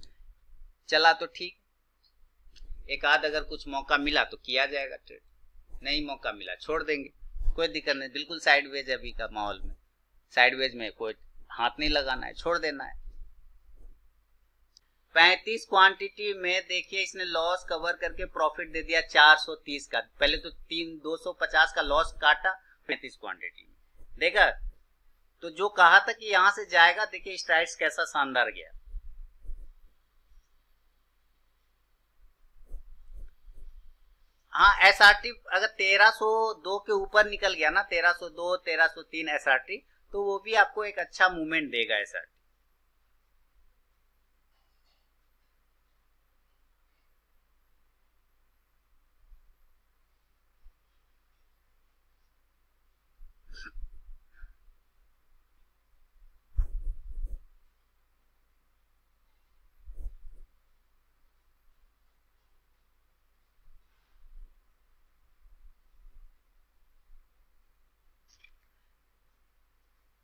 चला तो ठीक, एक आध अगर कुछ मौका मिला तो किया जाएगा ट्रेड, नहीं मौका मिला छोड़ देंगे, कोई दिक्कत नहीं। बिल्कुल साइडवेज है अभी का माहौल में, साइडवेज में कोई हाथ नहीं लगाना है, छोड़ देना है। 35 क्वांटिटी में देखिए इसने लॉस कवर करके प्रॉफिट दे दिया 430 का। पहले तो 250 का लॉस काटा 35 क्वांटिटी में, देखा। तो जो कहा था कि यहां से जाएगा, देखिए स्ट्राइड्स कैसा शानदार गया। हाँ SRT अगर 1302 के ऊपर निकल गया ना, 1302 1303 SRT, तो वो भी आपको एक अच्छा मूवमेंट देगा SRT।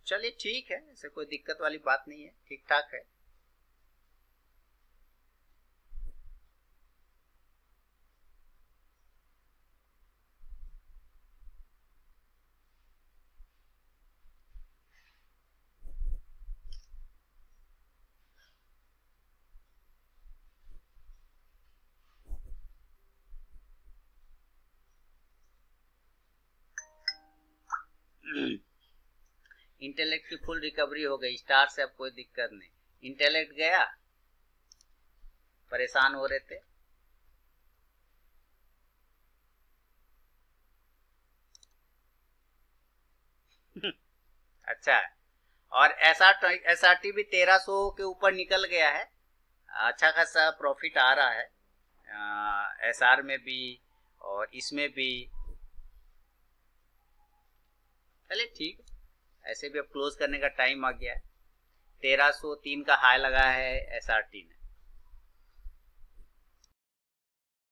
चलिए ठीक है, ऐसे कोई दिक्कत वाली बात नहीं है, ठीक ठाक है। इंटेलेक्ट की फुल रिकवरी हो गई, स्टार से अब कोई दिक्कत नहीं। इंटेलेक्ट गया, परेशान हो रहे थे, अच्छा है। और SRT भी 1300 के ऊपर निकल गया है, अच्छा खासा प्रॉफिट आ रहा है SR में भी और इसमें भी। चलिए ठीक है, ऐसे भी अब क्लोज करने का टाइम आ गया है। 1303 का हाई लगा है SRT ने।